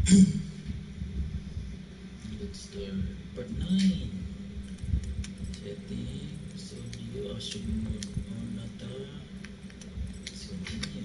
Let's start part 9. Settings, audio, assume mode on nata. Let's continue.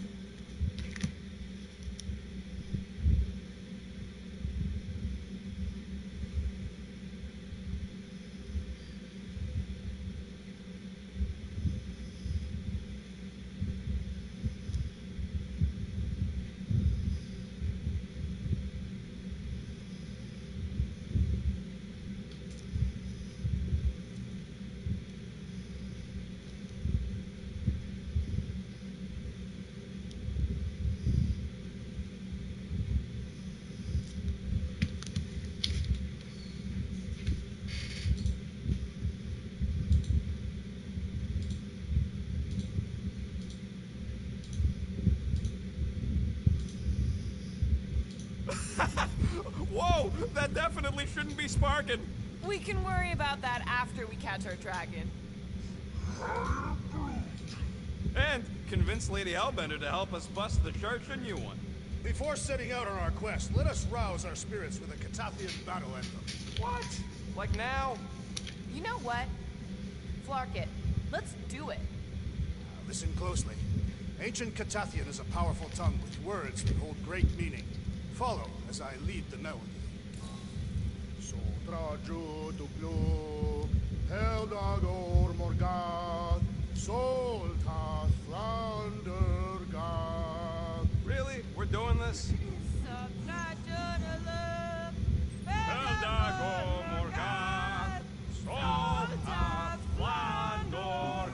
Whoa! That definitely shouldn't be sparking! We can worry about that after we catch our dragon. And convince Lady Hellbender to help us bust the church a new one. Before setting out on our quest, let us rouse our spirits with a Catathian battle anthem. What? Like now? You know what? Flark it. Let's do it. Listen closely. Ancient Catathian is a powerful tongue with words that hold great meaning. Follow as I lead the melody. Sotra jutuplu, Heldagor Morgat, Solta Flandergat. Really? We're doing this? Heldagor Morgat, Solta Flandergat.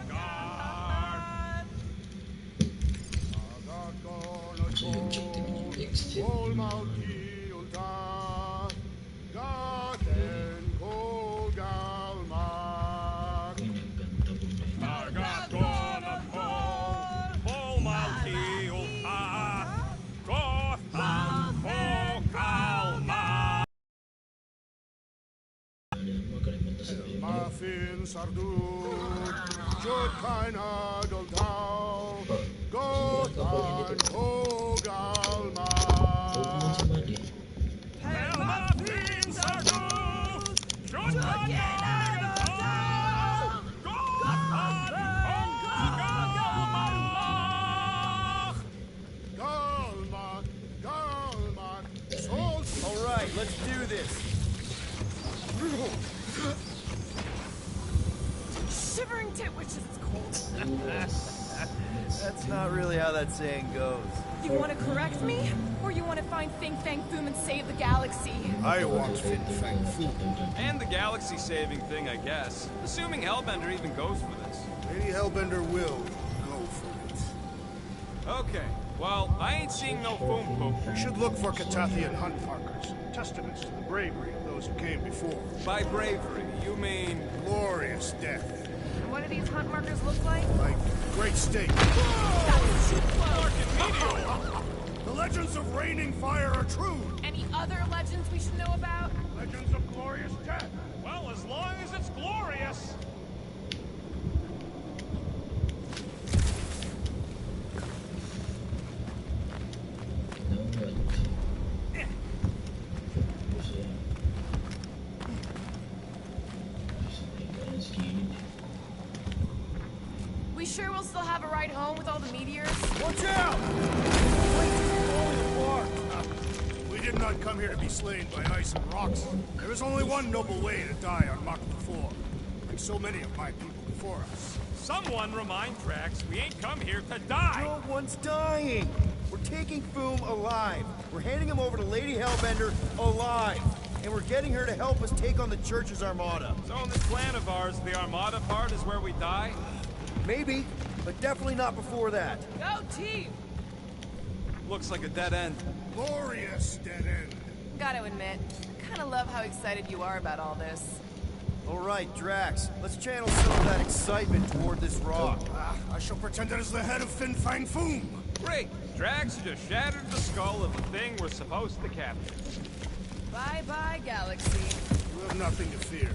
All Malki Ulta, Gaten Kogalmak. Agat Gonakol, All Malki Ulta, Gothan Kogalmak. Mafin Sardut, Jotkaina Doltau, Gothan Kogalmak. Alright, let's do this. Shivering titwitches, it's cold. That's not really how that saying goes. You want to correct me? Or you want to find FANG FOOM and save the galaxy? I want FANG FOOM. And the galaxy-saving thing, I guess. Assuming Hellbender even goes for this. Lady Hellbender will go for it. Okay, well, I ain't seeing no foom poop. We should look for Catathian hunt markers. Testaments to the bravery of those who came before. By bravery, you mean... Glorious death. And what do these hunt markers look like? Like great steak. That's too close. The legends of raining fire are true. Any other legends we should know about? Legends of glorious death. Well, as long as it's glorious. We sure we'll still have a ride home with all the meteors? Watch out! We did not come here to be slain by ice and rocks. There is only one noble way to die on Maklu 4, like so many of my people before us. Someone remind Drax we ain't come here to die! No one's dying! We're taking Foom alive. We're handing him over to Lady Hellbender alive. And we're getting her to help us take on the Church's Armada. So in this plan of ours, the Armada part is where we die? Maybe, but definitely not before that. Go team! Looks like a dead end. Glorious dead end. Gotta admit, I kinda love how excited you are about all this. All right, Drax, let's channel some of that excitement toward this rock. I shall pretend it is the head of FANG FOOM. Great! Drax just shattered the skull of the thing we're supposed to capture. Bye-bye, galaxy. You have nothing to fear.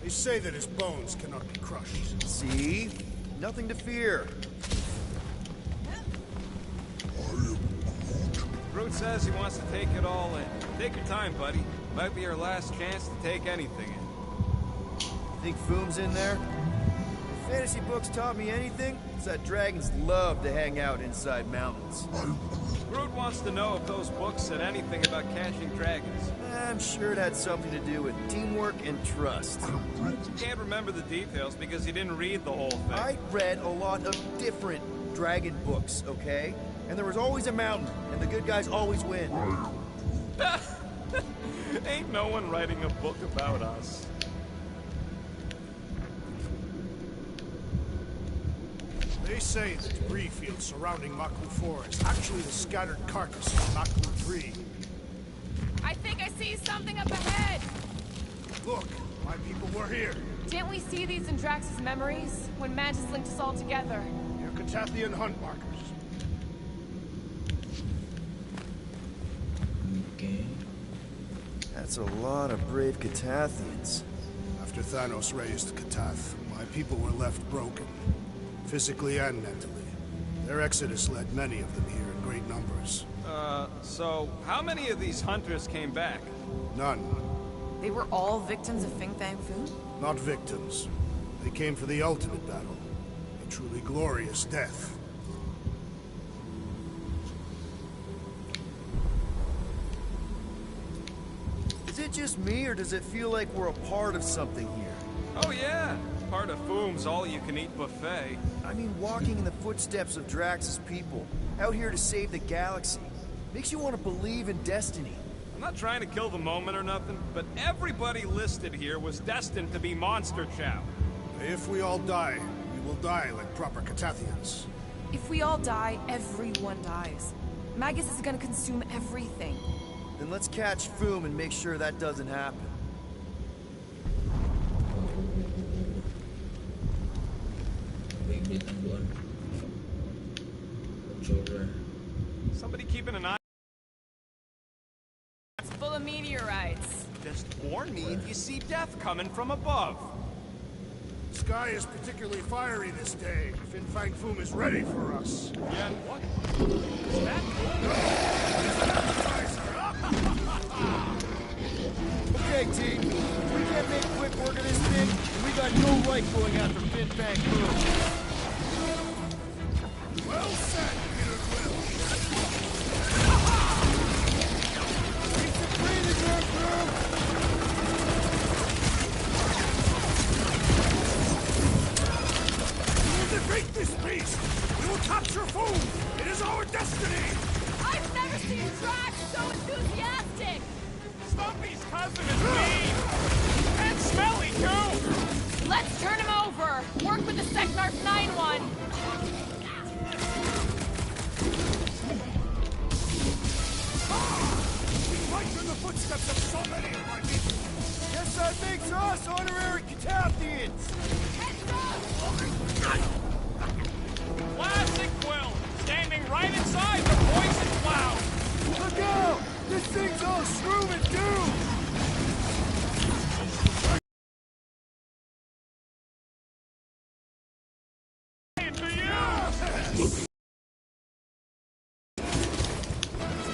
They say that his bones cannot be crushed. See? Nothing to fear. Groot says he wants to take it all in. Take your time, buddy. Might be our last chance to take anything in. Think Foom's in there? If fantasy books taught me anything, it's that dragons love to hang out inside mountains. Groot wants to know if those books said anything about catching dragons. I'm sure it had something to do with teamwork and trust. You can't remember the details because you didn't read the whole thing. I read a lot of different dragon books, okay? And there was always a mountain, and the good guys always win. Ain't no one writing a book about us. They say the debris field surrounding Maklu 4 is actually the scattered carcass of Maklu 3. I think I see something up ahead. Look, my people were here. Didn't we see these in Drax's memories when Mantis linked us all together? Your Catathian hunt markers. Okay. That's a lot of brave Catathians. After Thanos raised Catath, my people were left broken, physically and mentally. Their exodus led many of them here in great numbers. So how many of these hunters came back? None. They were all victims of FANG FOOM? Not victims. They came for the ultimate battle. A truly glorious death. Is it just me, or does it feel like we're a part of something here? Oh yeah, part of Foom's all-you-can-eat buffet. I mean, walking in the footsteps of Drax's people, out here to save the galaxy, makes you want to believe in destiny. I'm not trying to kill the moment or nothing, but everybody listed here was destined to be monster chow. If we all die, we will die like proper Catathians. If we all die, everyone dies. Magus is gonna consume everything. Then let's catch Foom and make sure that doesn't happen. Baik, tangguhan. Controller. Somebody keeping an eye. It's full of meteorites. Just warn me if you see death coming from above. The sky is particularly fiery this day. FANG FOOM is ready for us. Yeah, what? Is that? Okay, team. We can't make quick work of this thing, and we got no right going after FANG FOOM. Well said, Peter Quill. Keep it breathing, Foom. We will defeat this beast. We will capture Foom. It is our destiny. I've never seen Drax so enthusiastic! Stumpy's cousin is mean! And smelly, too! Let's turn him over! Work with the Seknarf 9-1! Right in the footsteps of so many of my people. Guess that makes us honorary Catathians. Heads up! Classic Quill! Standing right inside the poison cloud! Look out! This thing's all shroom and doom! To you!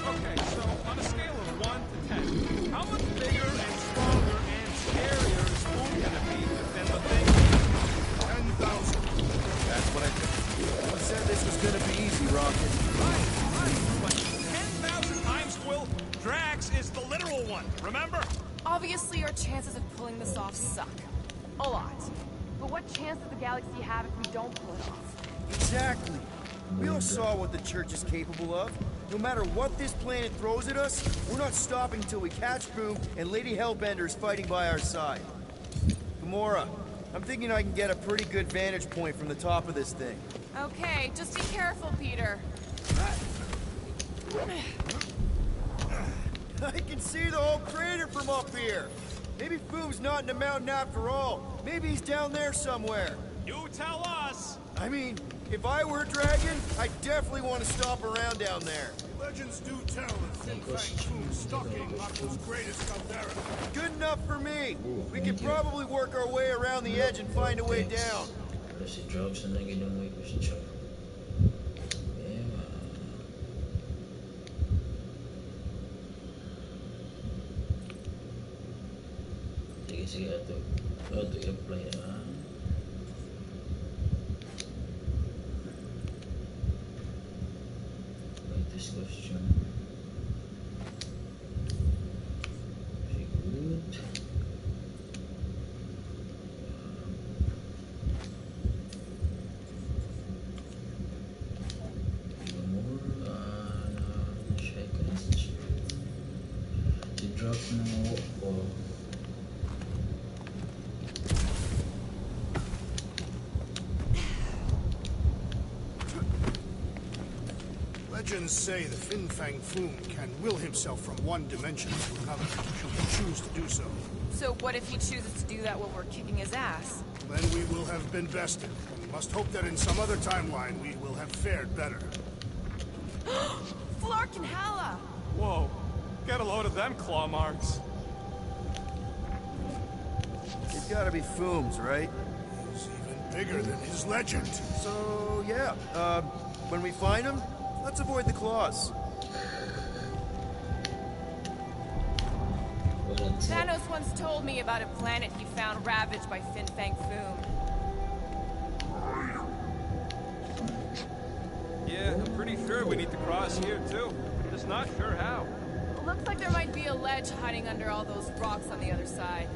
Okay, so on a scale of 1 to 10, how much bigger and stronger and scarier is Foom gonna be than the thing? 10,000. That's what I think. Who said this was gonna be easy, Rocket? Right, but 10,000 times, Quill, Drax is the literal one, remember? Obviously, our chances of pulling this off suck. A lot. But what chance does the galaxy have if we don't pull it off? Exactly. We all saw what the Church is capable of. No matter what this planet throws at us, we're not stopping until we catch Foom and Lady Hellbender's fighting by our side. Gamora, I'm thinking I can get a pretty good vantage point from the top of this thing. Okay, just be careful, Peter. I can see the whole crater from up here. Maybe Foom's not in the mountain after all. Maybe he's down there somewhere. You tell us! I mean, if I were a dragon, I'd definitely want to stop around down there. Legends do tell of FANG FOOM stalking Maklu's greatest caldera. Good enough for me. We could probably work our way around the edge and find a way down. Ada si Drax na ginawa ko si Chuck. Oke, sige ato apply this question. Very good. Checklist. To drop now or Legends say the FANG FOOM can will himself from one dimension to another, should he choose to do so. So what if he chooses to do that while we're kicking his ass? Then we will have been bested, and must hope that in some other timeline we will have fared better. Flark and Halla! Whoa. Get a load of them claw marks. It's gotta be Fooms, right? He's even bigger than his legend. So, yeah. When we find him, let's avoid the claws. Thanos once told me about a planet he found ravaged by FANG FOOM. Yeah, I'm pretty sure we need to cross here, too. Just not sure how. Looks like there might be a ledge hiding under all those rocks on the other side.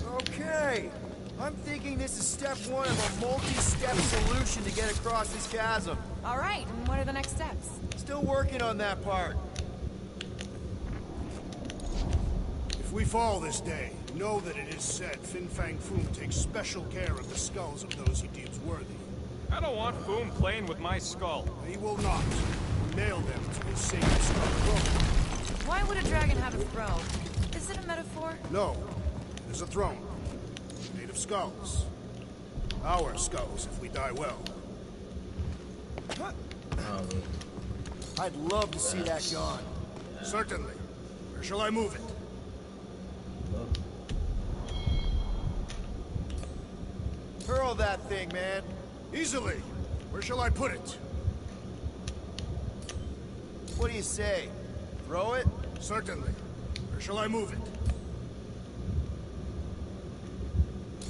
Okay. I'm thinking this is step one of a multi-step solution to get across this chasm. All right, and what are the next steps? Still working on that part. If we fall this day, know that it is said FANG FOOM takes special care of the skulls of those he deems worthy. I don't want Foom playing with my skull. He will not. Nail them to his sacred skull throne. Why would a dragon have a throne? Is it a metaphor? No, it is a throne. Made of skulls. Our skulls, if we die well. I'd love to see that gone. Certainly. Where shall I move it? Hurl that thing, man. Easily. Where shall I put it? What do you say? Throw it? Certainly. Where shall I move it?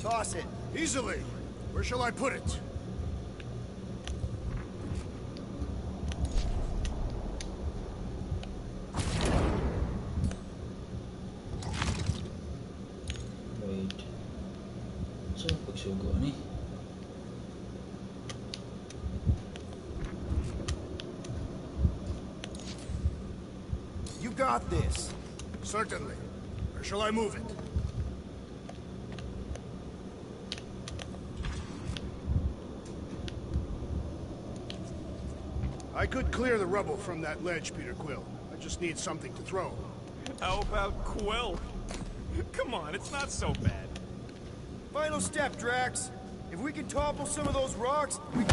Toss it. Easily. Where shall I put it? Wait. So, pagsugo ni. You got this. Certainly. Where shall I move it? I could clear the rubble from that ledge, Peter Quill. I just need something to throw. How about Quill? Come on, it's not so bad. Final step, Drax. If we can topple some of those rocks, we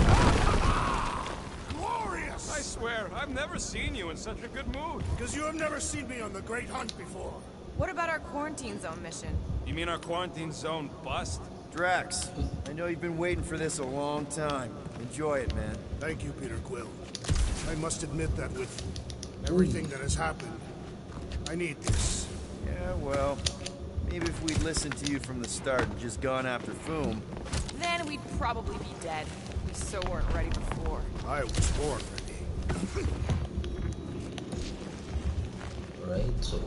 Glorious! I swear, I've never seen you in such a good mood. Because you have never seen me on the Great Hunt before. What about our quarantine zone mission? You mean our quarantine zone bust? Drax, I know you've been waiting for this a long time. Enjoy it, man. Thank you, Peter Quill. I must admit that with everything that has happened, I need this. Yeah, well, maybe if we'd listened to you from the start and just gone after Foom. Then we'd probably be dead. We so weren't ready before. I was born ready. Right, so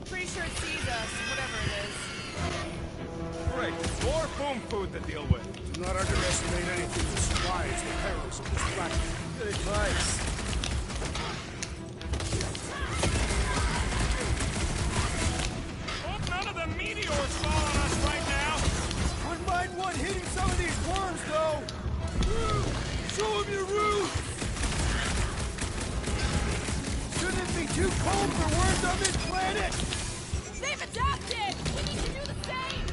Pretty sure it sees us, whatever it is. Great, more Foom food to deal with. Do not underestimate anything that survives the perils of this planet. Good advice. Hope none of the meteors fall on us right now. Wouldn't mind one hitting some of these worms, though. Show them your roots. Shouldn't it be too cold for worms on this planet? They've adapted! We need to do the same!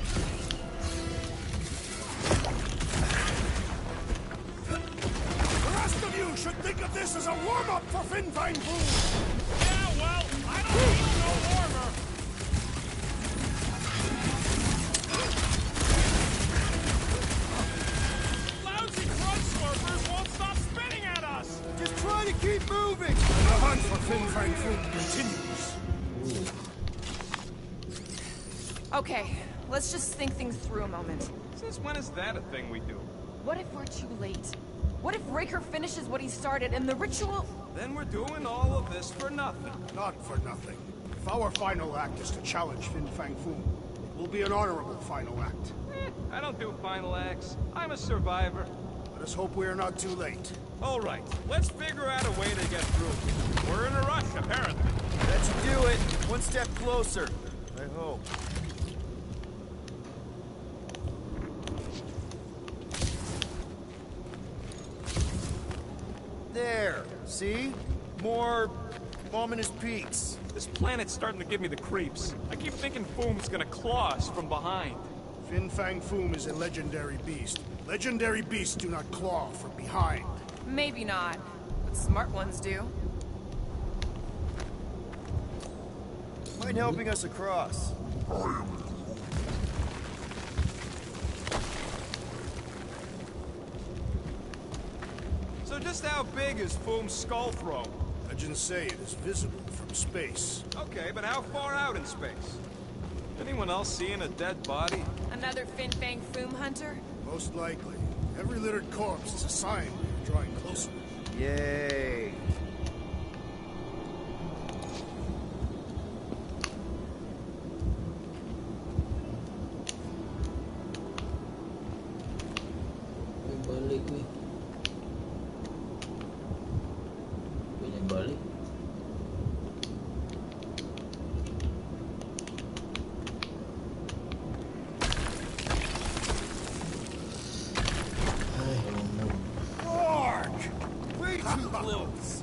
The rest of you should think of this as a warm-up for FANG FOOM. Yeah, well, I don't feel no warmer. Lousy crunch slurpers won't stop spitting at us. Just try to keep moving. The hunt for FANG FOOM continues. Okay, let's just think things through a moment. Since when is that a thing we do? What if we're too late? What if Raker finishes what he started and the ritual... Then we're doing all of this for nothing. Not for nothing. If our final act is to challenge FANG FOOM, it will be an honorable final act. I don't do final acts. I'm a survivor. Let us hope we are not too late. All right, let's figure out a way to get through. We're in a rush, apparently. That should do it. One step closer. I hope. There. See? More ominous peaks. This planet's starting to give me the creeps. I keep thinking Foom's gonna claw us from behind. FANG FOOM is a legendary beast. Legendary beasts do not claw from behind. Maybe not, but smart ones do. Mind helping us across? So just how big is Foom's skull throne? Legends say it is visible from space. Okay, but how far out in space? Anyone else seeing a dead body? Another FANG FOOM hunter? Most likely. Every littered corpse is a sign we are drawing closer. Yay. Balik nih. Pengen balik.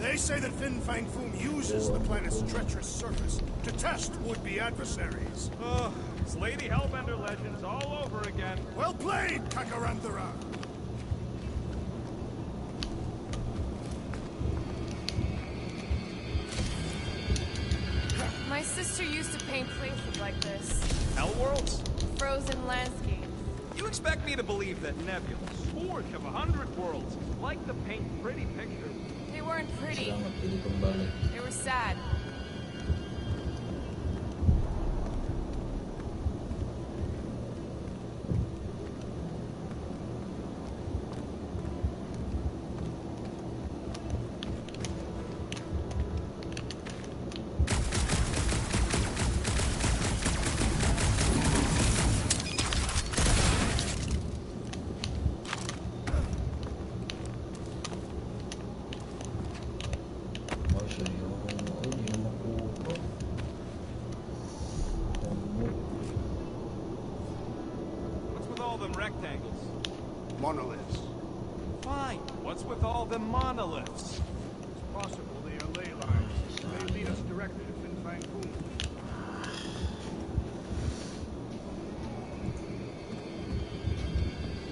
They say that FANG FOOM uses the planet's treacherous surface to test would-be adversaries. Oh, it's Lady Hellbender legends all over again. Well played, Kakarandara! My sister used to paint places like this. Hellworlds? Frozen landscapes. You expect me to believe that Nebula, scourge of 100 worlds, like to paint pretty pictures? They weren't pretty. Selamat jadi kembali. They were sad. What's with all them rectangles? Monoliths. Fine. What's with all them monoliths? It's possible they are ley lines. They lead us directly to FANG FOOM.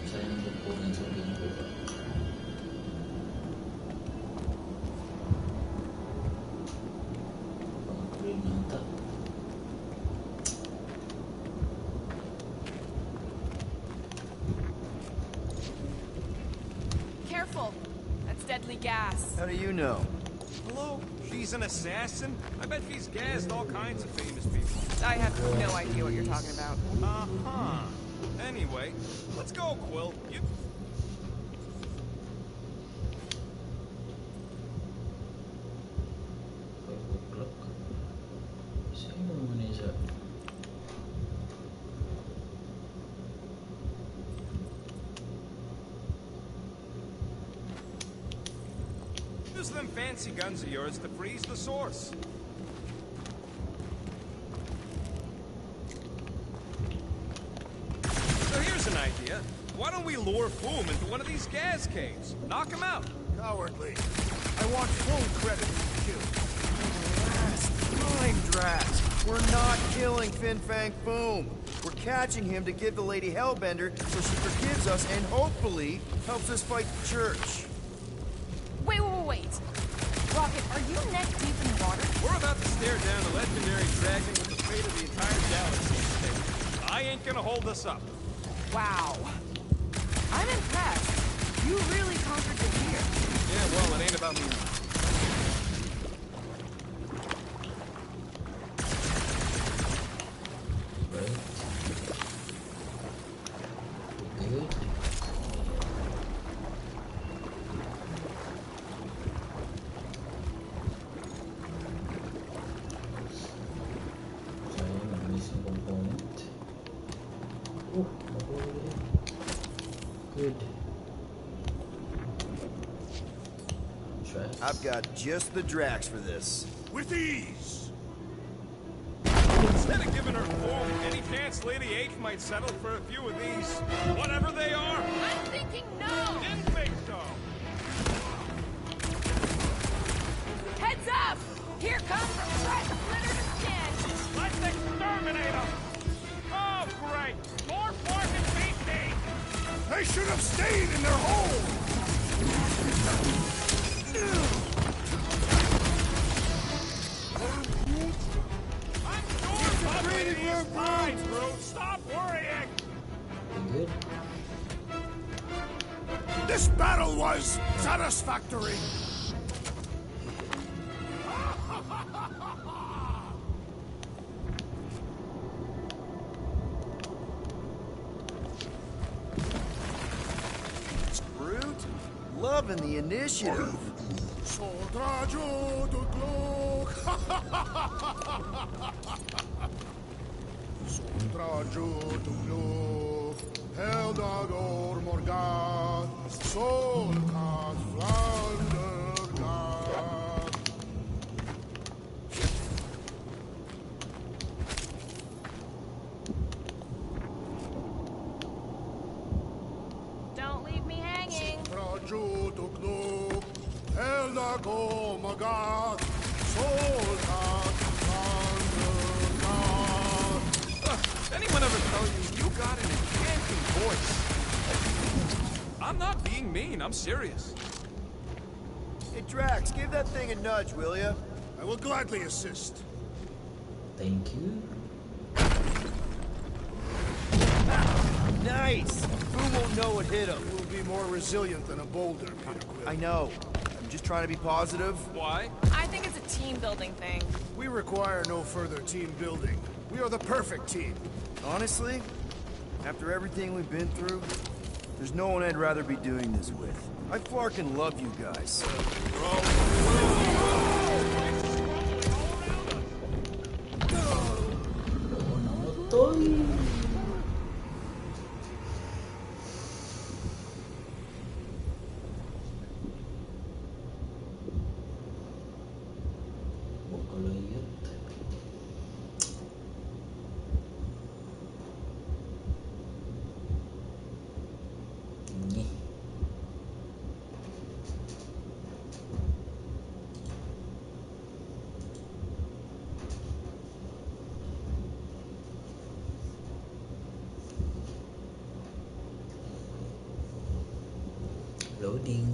Saya untuk punya sebelum buka. Maklu mantap. Careful. That's deadly gas. How do you know? Hello? She's an assassin? I bet she's gassed all kinds of famous people. I have no idea what you're talking about. Uh-huh. Anyway, let's go, Quill. You... Goblok. Saya mau Indonesia. Use them fancy guns of yours to freeze the source. So here's an idea. Why don't we lure Foom into one of these gas caves? Knock him out. Cowardly. I want full credit for the kill. Time drat. We're not killing FANG FOOM. We're catching him to give the Lady Hellbender so she forgives us and hopefully helps us fight the church. Wait. Rocket, are you neck deep in water? We're about to stare down a legendary dragon with the fate of the entire galaxy at stake. I ain't gonna hold us up. Wow. I'm impressed. You really conquered the fear. Yeah, well, it ain't about me. Baik. Good. Trash. I've got just the Drax for this. With ease! Instead of giving her foam, any chance Lady H might settle for a few of these, whatever they are? I'm thinking no! Didn't think so. Heads up! Here comes the fresh littered skin! Let's exterminate them! Oh, great! More fucking BT! They should have stayed in their hole! I'm sure somebody is fine, Groot! Stop worrying! We good? This battle was satisfactory. Brute, loving the initiative. Soldraggio to glock. Soldraggio to glock. Heldador Morgan. Solkat Flandergan. Don't leave me hanging. Soldraggio to glock. Heldador Morgan. Solkat Flandergan. Anyone ever tell you got an enchanting voice? I'm not being mean, I'm serious. Hey, Drax, give that thing a nudge, will ya? I will gladly assist. Thank you. Nice! Foom won't know what hit him. You will be more resilient than a boulder, Peter Quill. I know. I'm just trying to be positive. Why? I think it's a team building thing. We require no further team building. We are the perfect team. Honestly, after everything we've been through, there's no one I'd rather be doing this with. I fucking love you guys. Estoy. Kalau lihat ini loading.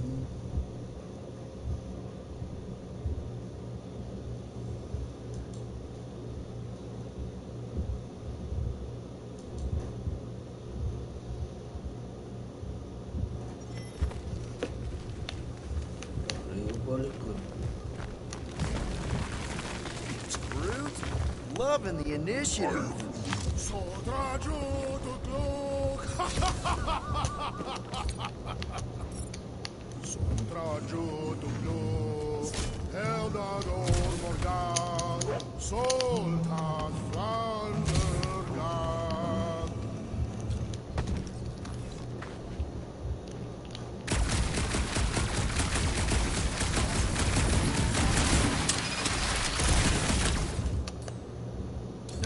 Boleh good. Brute, loving the initiative. Soldraggio to glock. Soldraggio to glock. Heldador Morgan. Solkat Flandergan.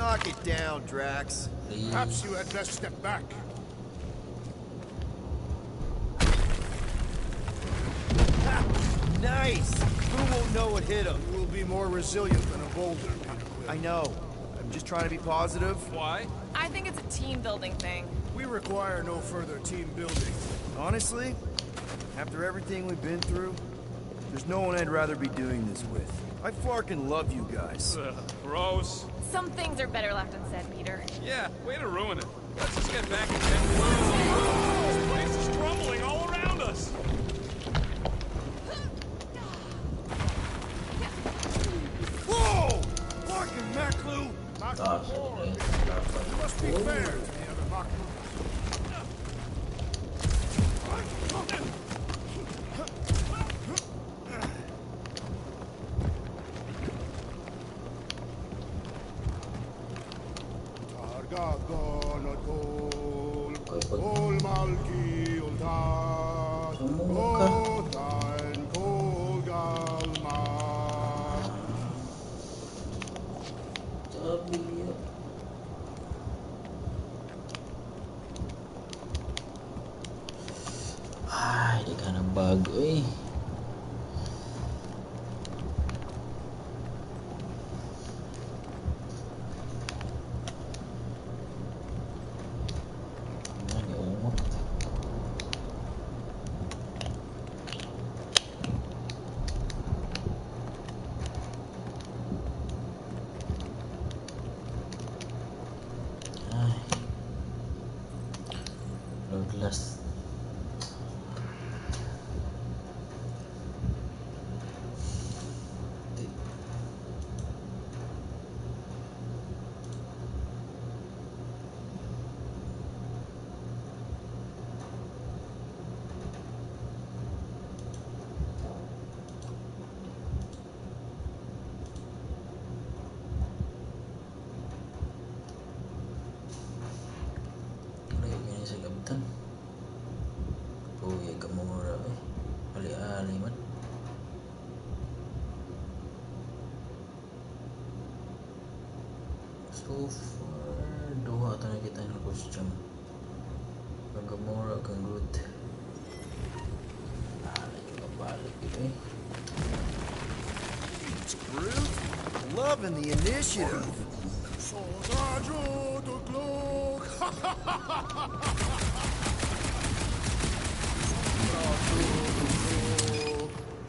Knock it down, Drax. Perhaps you had best step back. Ha! Nice! Foom won't know what hit him. You will be more resilient than a boulder, Peter Quill. I know. I'm just trying to be positive. Why? I think it's a team building thing. We require no further team building. Honestly, after everything we've been through, there's no one I'd rather be doing this with. I fucking love you guys. Gross. Some things are better left unsaid, Peter. Yeah, way to ruin it. Let's just get back and check. This place is crumbling all around us. Whoa! Fucking Maklu! Tak, You must be fair to the other Maklu. Targagonotol, Ol Malki, Ol Ay, di ka nang bago eh. Ay, umot. Ay. Last. Sa labtan. Uy, gamura eh. Ali-ali man. So far, duha ito na kita ng costume. Ang gamura, kang good. Nagkabalik ito eh. Loving the initiative. Soldaggio to glock.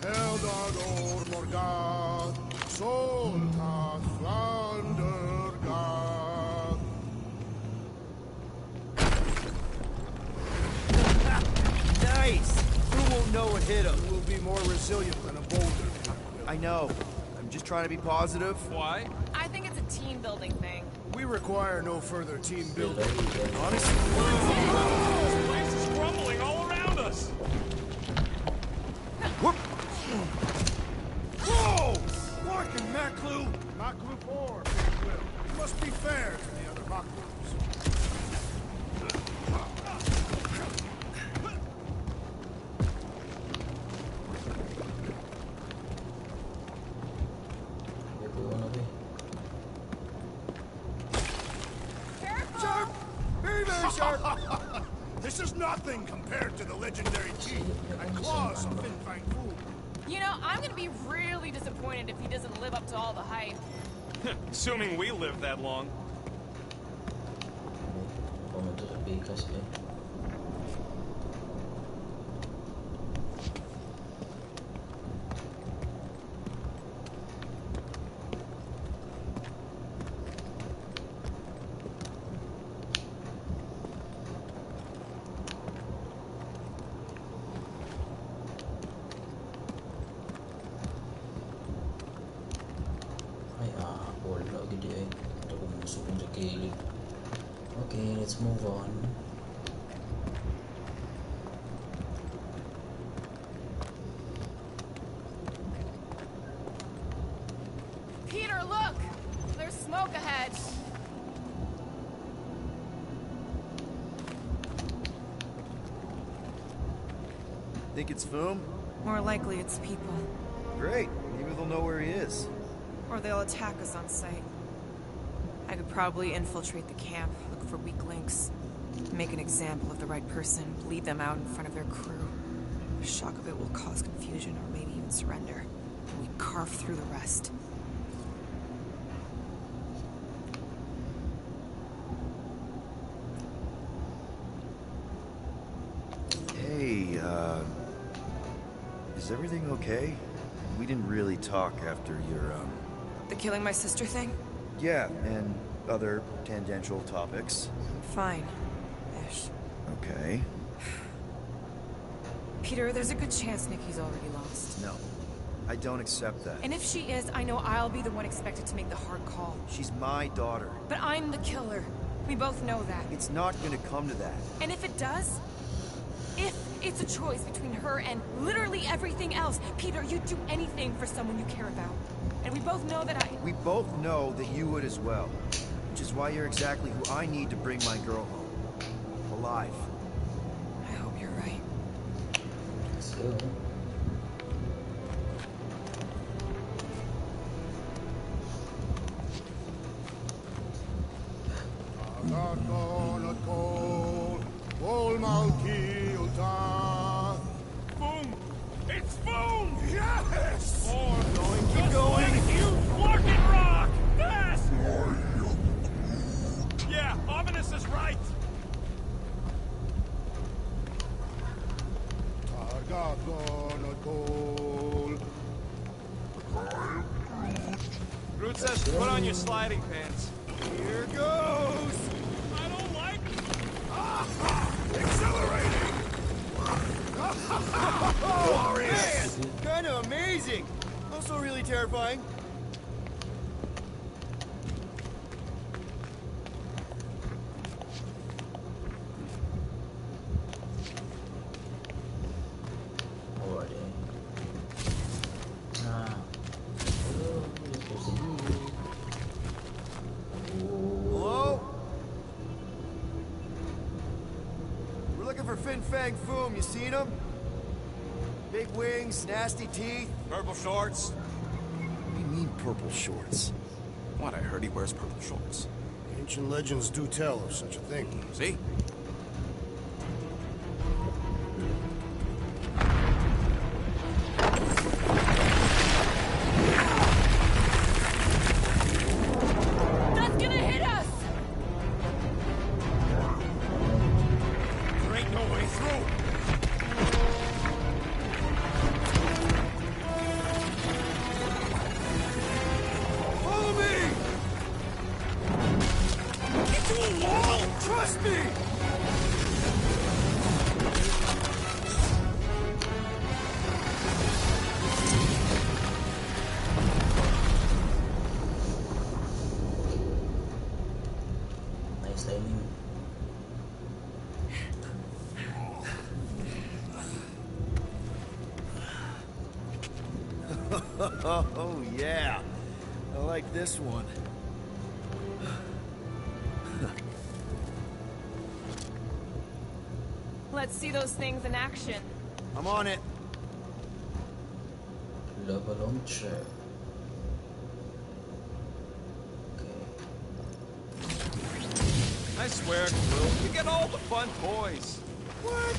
Eldador Morgad, Soldat Flandergad. Nice! Who won't know what hit him? Will be more resilient than a boulder. I know. I'm just trying to be positive. Why? I think it's a team building thing. We require no further team building. Honestly, This place is crumbling all around us. Whoa! Walking Maklu! Maklu 4, if you will. You must be fair to the other Maklus. Sharp! Very, very sharp! This is nothing compared to the legendary teeth and claws of FANG FOOM. You know, I'm gonna be really disappointed if he doesn't live up to all the hype. Assuming we live that long. Pumunta sa Vegas eh. Wala gidi eh. Ito kumusok sa kilid. Okay, let's move on. Peter, look! There's smoke ahead. think it's Foom? More likely it's people. Great. Maybe they'll know where he is. Or they'll attack us on sight. I could probably infiltrate the camp, look for weak links, make an example of the right person, lead them out in front of their crew. The shock of it will cause confusion or maybe even surrender. And we carve through the rest. Hey, is everything okay? We didn't really talk after your, The killing my sister thing? Yeah, and other tangential topics. Fine. Ish. Okay. Peter, there's a good chance Nikki's already lost. No, I don't accept that. And if she is, I know I'll be the one expected to make the hard call. She's my daughter. But I'm the killer. We both know that. It's not gonna come to that. And if it does? If it's a choice between her and literally everything else, Peter, you'd do anything for someone you care about. And we both know that We both know that you would as well. Which is why you're exactly who I need to bring my girl home. Alive. I hope you're right. go. Boom! It's boom! Yes! More going. Keep going. Huge fucking rock! Fast! Yeah, Ominous is right. Groot says put on your sliding pants. Here goes! I don't like it. Accelerating! Glorious! Man, kind of amazing. Also really terrifying. Olha. Ah. Oh, eu consegui. Hello? We're looking for FANG FOOM. You seen him? Big wings, nasty teeth. Purple shorts. What do you mean purple shorts? What? I heard he wears purple shorts. Ancient legends do tell of such a thing. See? That's gonna hit us! There ain't no way through. Follow me! Get to a wall! Trust me! Nice timing. Oh, yeah. I like this one. Let's see those things in action. I'm on it. Lava launcher. Okay. I swear, Quill, you get all the fun toys. What?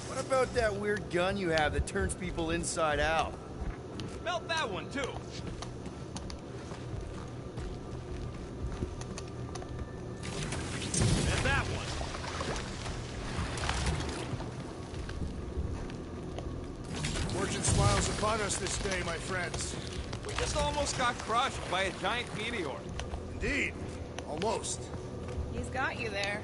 What about that weird gun you have that turns people inside out? Melt that one, too. And that one. Fortune smiles upon us this day, my friends. We just almost got crushed by a giant meteor. Indeed. Almost. He's got you there.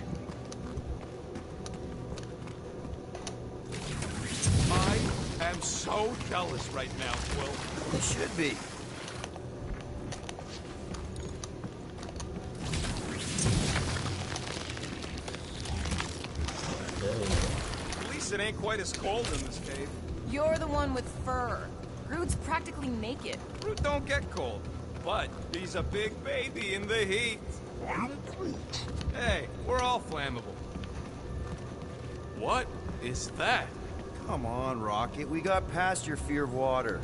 I am so jealous right now, Quill. You should be. At least it ain't quite as cold in this cave. You're the one with fur. Groot's practically naked. Groot don't get cold, but he's a big baby in the heat. Hey, we're all flammable. What is that? Come on, Rocket. We got past your fear of water.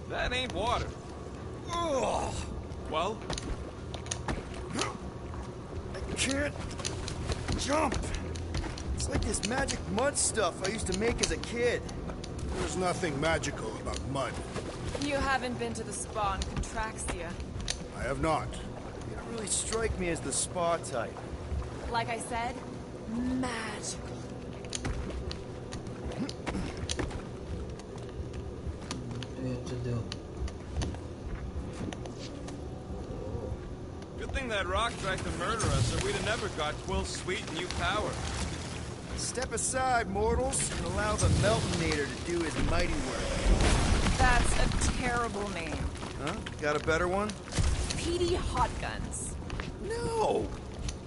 That ain't water. Ugh! Well, I can't jump. It's like this magic mud stuff I used to make as a kid. There's nothing magical about mud. You haven't been to the spa in Contraxia. I have not. You don't really strike me as the spa type. Like I said, magical. What do you have to do? good thing that rock tried to murder us, or we'd have never got Quill's sweet new power. Step aside, mortals, and allow the Meltonator to do his mighty work. That's a terrible name. Huh? Got a better one? PD Hot Guns. No!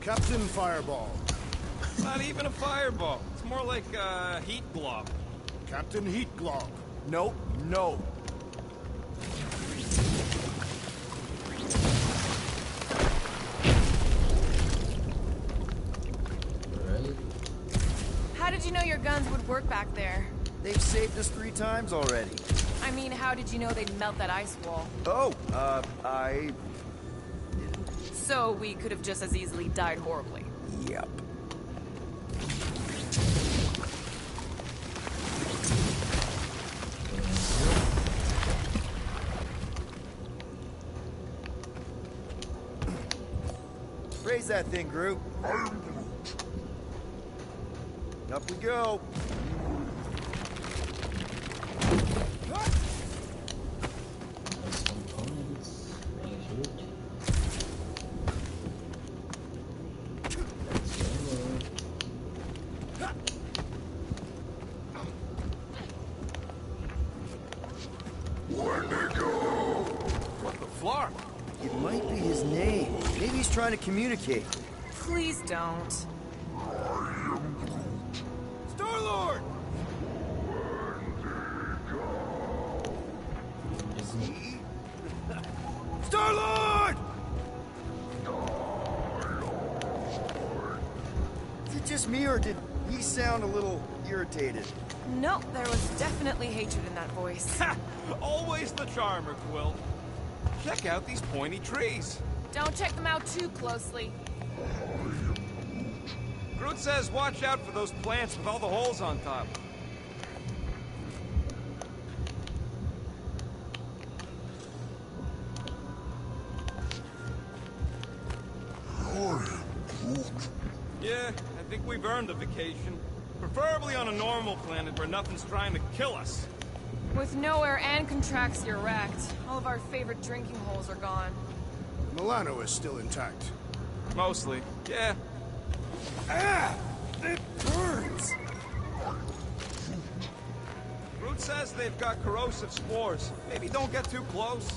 Captain Fireball. Not even a fireball. It's more like a heat glob. Captain Heat Glob. Nope, no. Right? How did you know your guns would work back there? They've saved us 3 times already. I mean, how did you know they'd melt that ice wall? Oh, I... So we could have just as easily died horribly. Yep. Raise that thing, Groot. Up we go. Nice components. Very good. Wendigo! What the flark? It might be his name. Maybe he's trying to communicate. Please don't. Star-Lord! Star-Lord! Is it just me, or did he sound a little irritated? Nope, there was definitely hatred in that voice. Ha! Always the charmer, Quill. Check out these pointy trees. Don't check them out too closely. Groot says watch out for those plants with all the holes on top. Yeah, I think we've earned a vacation. Preferably on a normal planet where nothing's trying to kill us. With nowhere and Contraxia wrecked, all of our favorite drinking holes are gone. Milano is still intact. Mostly, yeah. Ah! It burns! Groot says they've got corrosive spores. Maybe don't get too close.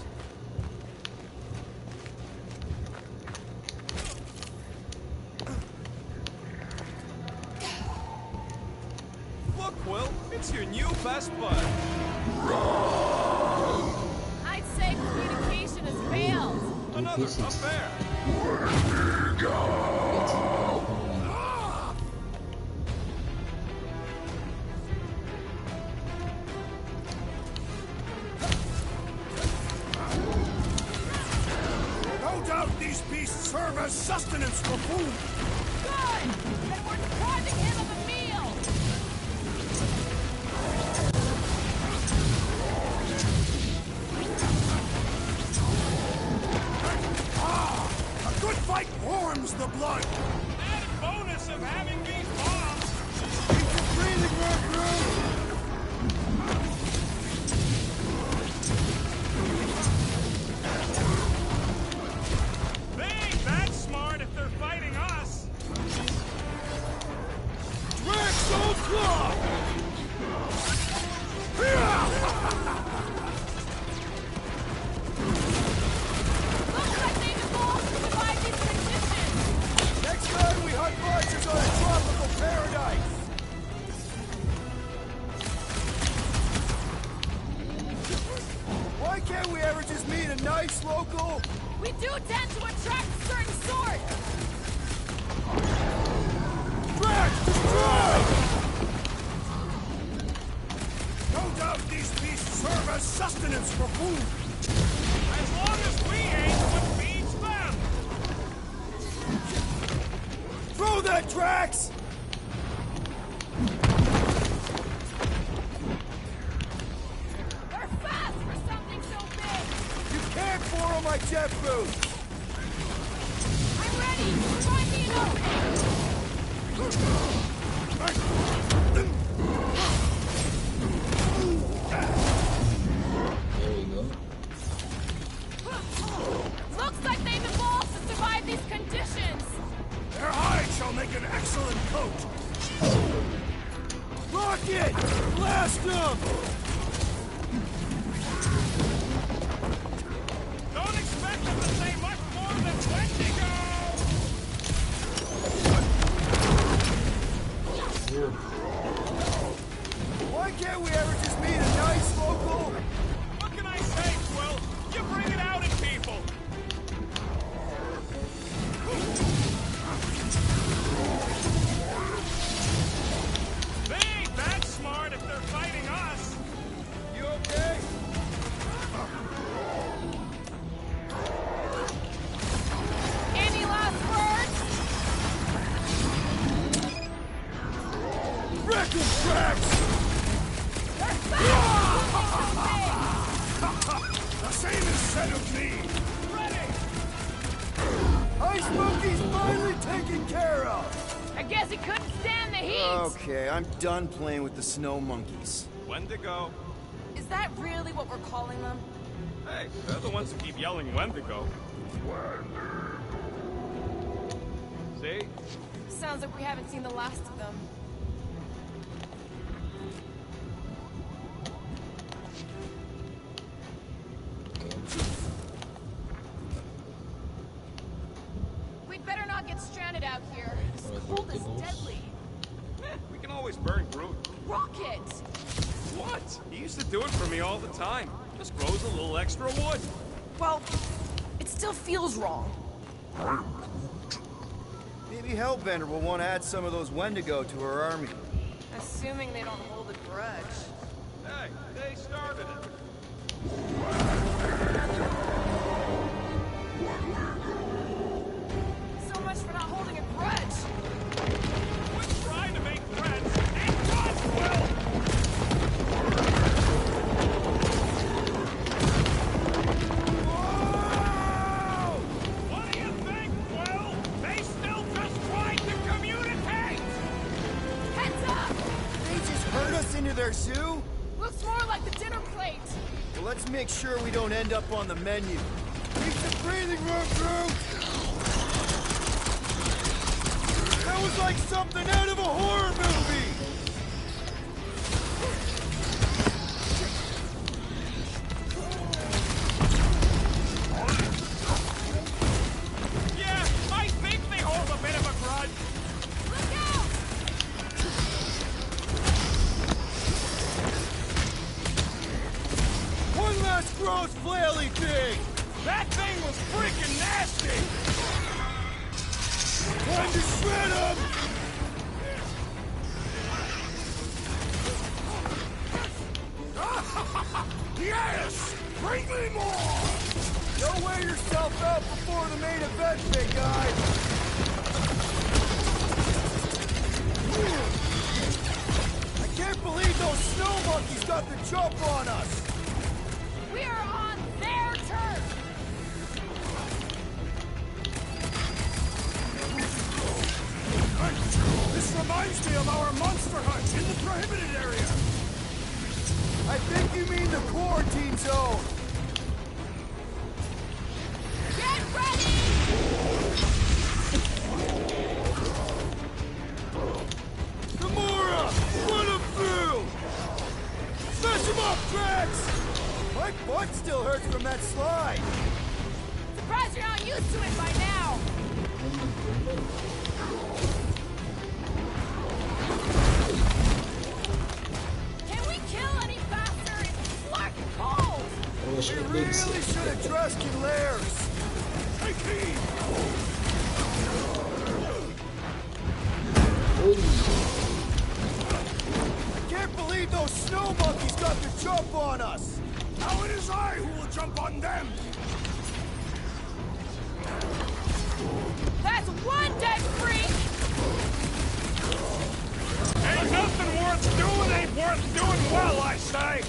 Look, Quill, it's your new best bud. I'd say communication has failed. Another pieces. affair. No doubt these beasts serve as sustenance for food. Good! Then we're depriving him of a meal! A good fight warms the blood. Added bonus of having these bombs. Keep your breathing work, Groot! They ain't that smart if they're fighting us. Drax, old claw! Looks like they've evolved to survive these conditions! Next time we hunt monsters on a tropical paradise! Why can't we ever just meet a nice local... We do tend to attract a certain sort! Drax, destroy! No doubt these beasts serve as sustenance for food. As long as we ain't what feeds them. Throw that, Drax! They're fast for something so big! You can't foil my jet boost! I'm ready! Find me an opening! There we go. Looks like they've evolved to survive these conditions! Their hide shall make an excellent coat. Rocket! Blast them! Don't expect them to say much more than Wendigo. Why can't we ever just meet a nice local... What can I say, Quill? You bring it out in people. They ain't that smart if they're fighting Attack him, Drax! The same is said of me! Ice Monkey's finally taken care of! I guess he couldn't stand the heat! Okay, I'm done playing with the snow monkeys. Wendigo. Is that really what we're calling them? Hey, they're the ones who keep yelling Wendigo. See? Sounds like we haven't seen the last of them. We'd better not get stranded out here. This cold is deadly. We can always burn Groot. Rocket! What? He used to do it for me all the time. Just grows a little extra wood. Well, it still feels wrong. Maybe Hellbender will want to add some of those Wendigo to her army. Assuming they don't hold a grudge. Hey, they started it. So much for not holding a grudge. Quit trying to make friends, and God will! Whoa! What do you think, Will? They still just tried to communicate! Heads up! They just herd us into their zoo? Looks more like the dinner plate. Well, let's make sure we don't end up on the menu. Keep the breathing room, Drew! That was like something out of a horror movie! Yeah, I think they hold a bit of a grudge. Look out! One last gross flaily thing! That thing was freaking nasty! Time to shred him! Yes! Bring me more! Don't wear yourself out before the main event, big guy! I can't believe those snow monkeys got the jump on us! We are on their turf! This reminds me of our monster hunt in the prohibited area! I think you mean the quarantine zone! Get ready! Gamora! Run him through! Smash him up, Drax! My butt still hurts from that slide! Surprised you're not used to it by now! Can we kill any faster? It's fucking cold! We really should have dressed in Lairs! Take heed! I can't believe those snow monkeys got the jump on us! Now it is I who will jump on them! That's one dead freak! Ain't nothing worth doing ain't worth doing well, I say!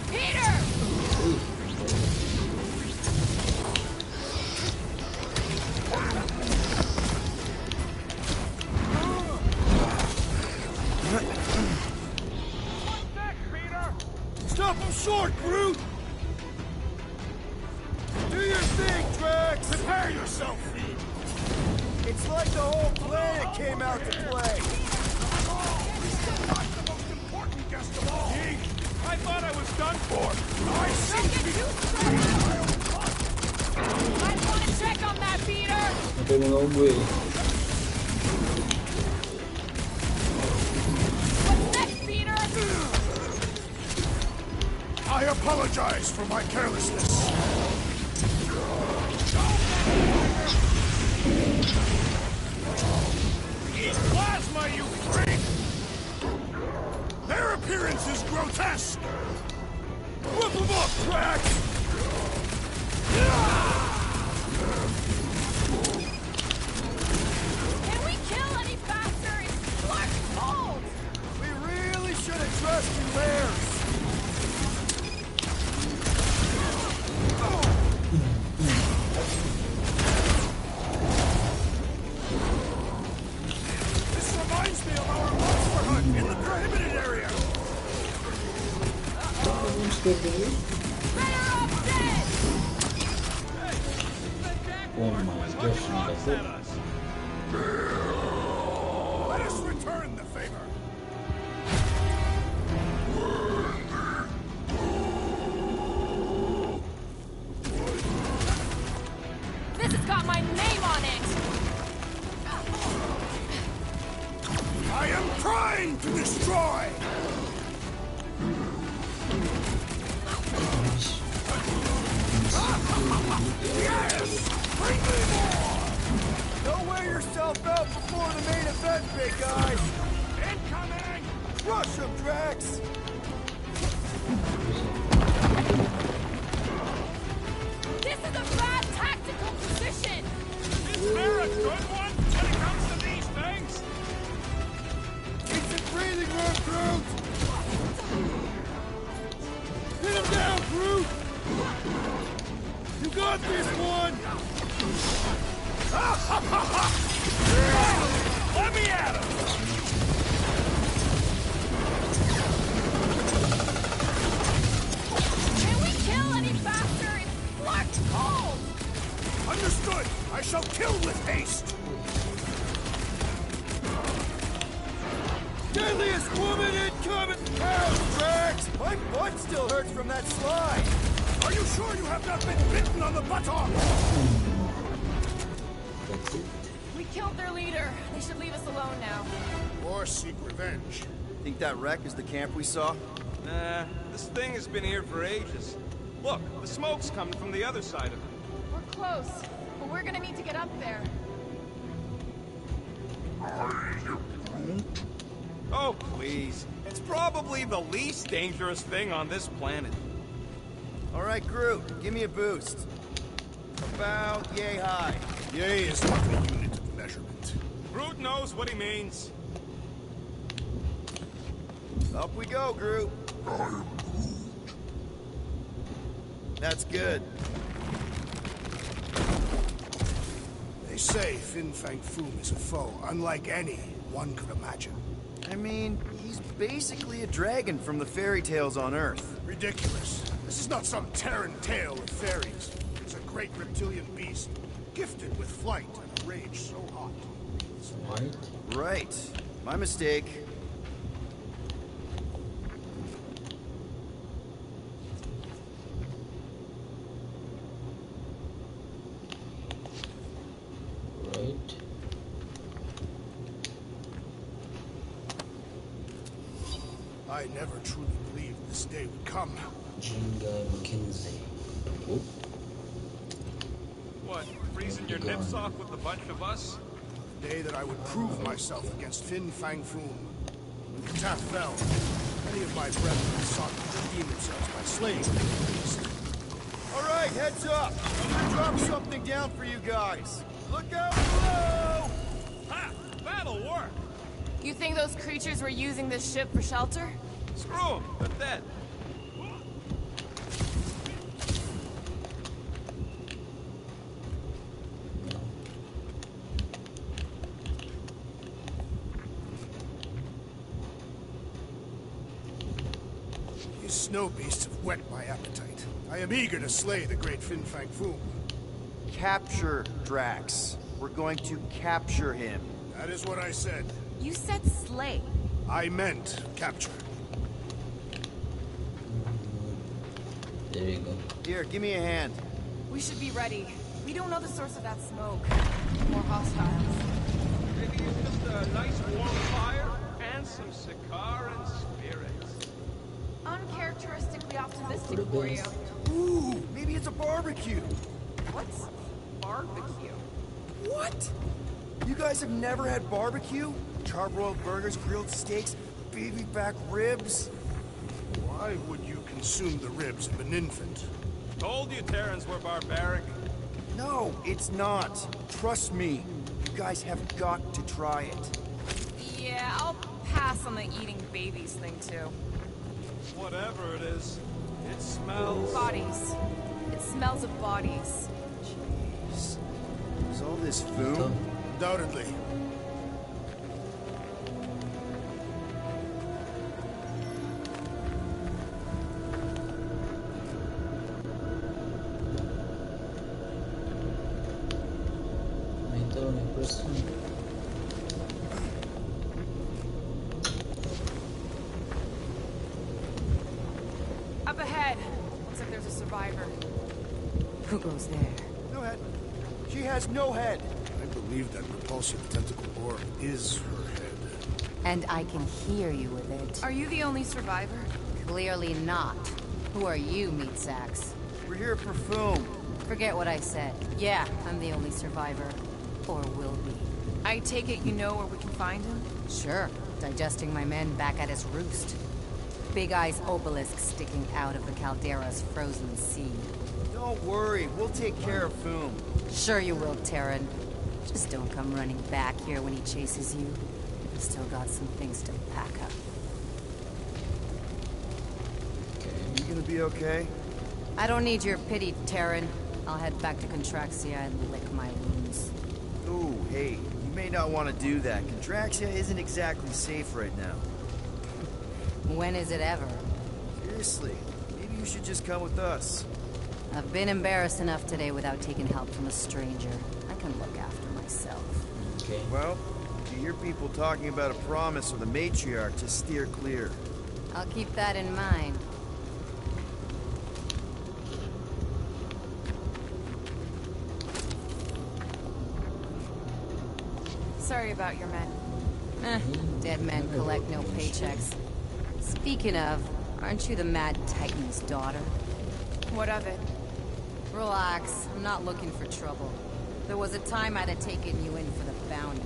Peter! What's next, Peter? Stop him short, Groot! Do your thing, Drax! Prepare yourself, Feed! It's like the whole planet came out to play! Not the most important guest of all! I thought I was done for. I seem Don't to get be too excited! Might want to check on that, Peter! No tengo un güey. What's next, Peter? I apologize for my carelessness. Eat plasma, you freak! Their appearance is grotesque! Whip him up, Drax! trust in Lairs. This reminds me of our monster hunt in the prohibited area. Oh my gosh, At us. Let us return the favor. This has got my name on it! I am trying to destroy. Yes! Bring me more! Don't wear yourself out before the main event, big guy. Incoming! Crush him, Drax. This is a bad tactical position! Is there a good one when it comes to these things? It's a breathing room, Groot. Hit him down, Groot. You got this one. Let me at him! Can we kill any faster? It's blocked cold! Understood! I shall kill with haste! Deadliest woman incoming! Ouch, Drax! My butt still hurts from that slide. Are you sure you have not been bitten on the buttock? that's it. We killed their leader. They should leave us alone now. Or seek revenge. Think that wreck is the camp we saw? Nah, this thing has been here for ages. Look, the smoke's coming from the other side of it. We're close, but we're gonna need to get up there. Oh, please. It's probably the least dangerous thing on this planet. All right, Groot, give me a boost. About yay high. Yay is not the unit of measurement. Groot knows what he means. Up we go, Groot. That's good. They say FANG FOOM is a foe unlike any one could imagine. I mean, he's basically a dragon from the fairy tales on Earth. Ridiculous. This is not some Terran tale of fairies. It's a great reptilian beast, gifted with flight and a rage so hot. Right? Right. My mistake. Right. I never truly believed this day would come. Jinga McKinsey. Oh, What, freezing your nips off with a bunch of us? The day that I would prove myself against FANG FOOM. When the attack fell, many of my brethren sought to redeem themselves by slaying the beast. All right, heads up. I'm gonna drop something down for you guys. Look out below! Ha! That'll work! You think those creatures were using this ship for shelter? Screw 'em, they're dead. These snow beasts have whet my appetite. I am eager to slay the great FANG FOOM. Capture Drax. We're going to capture him. That is what I said. You said slay. I meant capture. there you go. Here, give me a hand. We should be ready. We don't know the source of that smoke. More hostiles. Maybe it's just a nice warm fire and some cigar and spirits. Uncharacteristically optimistic What for it you. is. Ooh, maybe it's a barbecue. What's barbecue? What? You guys have never had barbecue? Charbroiled burgers, grilled steaks, baby back ribs? Why would you consume the ribs of an infant? Told you Terrans were barbaric. No, it's not. Trust me. You guys have got to try it. Yeah, I'll pass on the eating babies thing too. whatever it is, it smells... Bodies. It smells of bodies. Jeez. Is all this food? Undoubtedly. Ito, may person. Up ahead. Looks like there's a survivor. Who goes there? No head. She has no head. I believe that repulsive tentacle orb is her head. And I can hear you with it. Are you the only survivor? Clearly not. Who are you, meat sacks? We're here for Foom. Forget what I said. Yeah, I'm the only survivor. Or will be. I take it you know where we can find him? Sure. Digesting my men back at his roost. Big Eye's obelisk sticking out of the caldera's frozen sea. Don't worry, we'll take care of Foom. Sure you will, Terran. Just don't come running back here when he chases you. You've still got some things to pack up. You gonna be okay? I don't need your pity, Terran. I'll head back to Contraxia and lick my wounds. Ooh, hey, you may not want to do that. Contraxia isn't exactly safe right now. When is it ever? Seriously, maybe you should just come with us. I've been embarrassed enough today without taking help from a stranger. I can look after myself. Okay. Well, if you hear people talking about a promise or the matriarch, just steer clear. I'll keep that in mind. Sorry about your men. Dead men collect no paychecks. Speaking of, aren't you the Mad Titan's daughter? What of it? Relax, I'm not looking for trouble. There was a time I'd have taken you in for the bounty.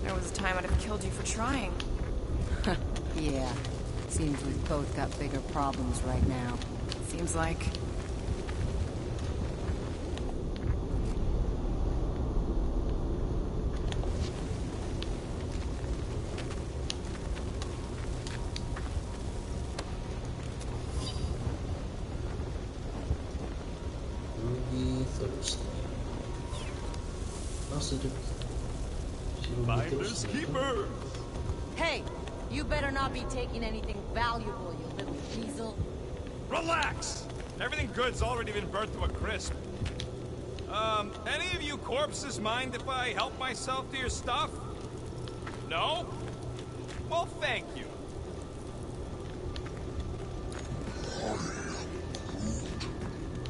There was a time I'd have killed you for trying. Yeah, seems we've both got bigger problems right now. Seems like. Ruby Thursday. Positive. Mindless keeper! Hey, you better not be taking anything valuable, you little weasel. Relax! Everything good's already been burnt to a crisp. Any of you corpses mind if I help myself to your stuff? No? Well, thank you.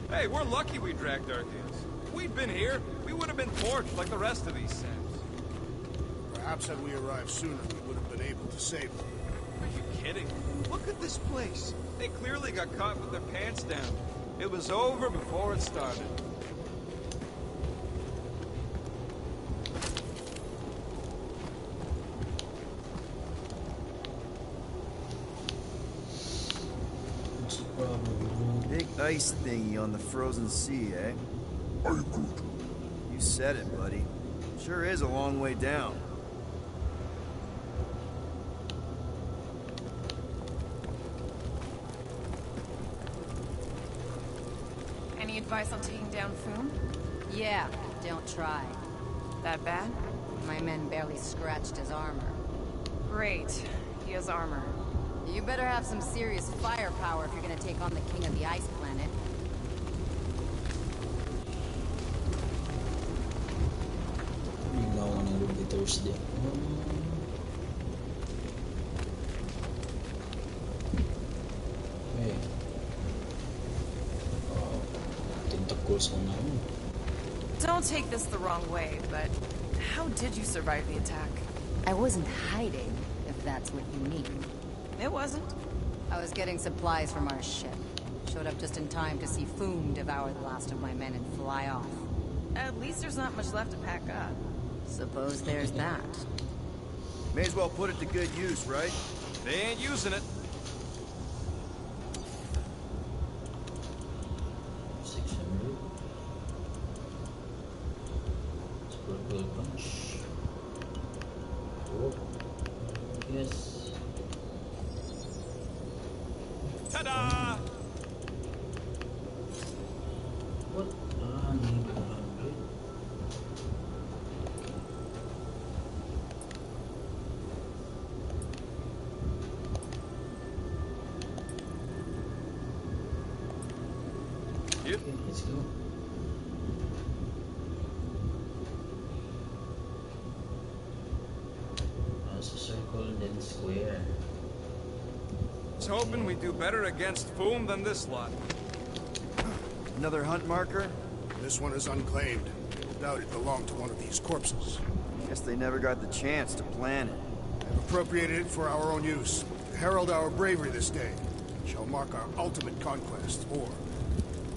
Hey, we're lucky we dragged our heels. If we'd been here, we would have been torched like the rest of these Sims. Perhaps had we arrived sooner, we would have been able to save them. Are you kidding? Look at this place. They clearly got caught with their pants down. It was over before it started. What's the problem? Big ice thingy on the frozen sea, eh? You said it, buddy. Sure is a long way down. Any advice on taking down Foom? Yeah, don't try. That bad? My men barely scratched his armor. Great. He has armor. You better have some serious firepower if you're gonna take on the king of the ice planet. Bigla ng Ruby Thursday. Okay. Tentacles on now. Don't take this the wrong way, but how did you survive the attack? I wasn't hiding, if that's what you mean. It wasn't. I was getting supplies from our ship. Showed up just in time to see Foom devour the last of my men and fly off. At least there's not much left to pack up. Suppose there's that. May as well put it to good use, right? They ain't using it. 600. Sparkle punch. Oh. Yes. it. Okay, let's go. So circle, then square. I was hoping we'd do better against Foom than this lot. Another hunt marker? This one is unclaimed. No doubt it belonged to one of these corpses. Guess they never got the chance to plan it. I've appropriated it for our own use. To herald our bravery this day. It shall mark our ultimate conquest, or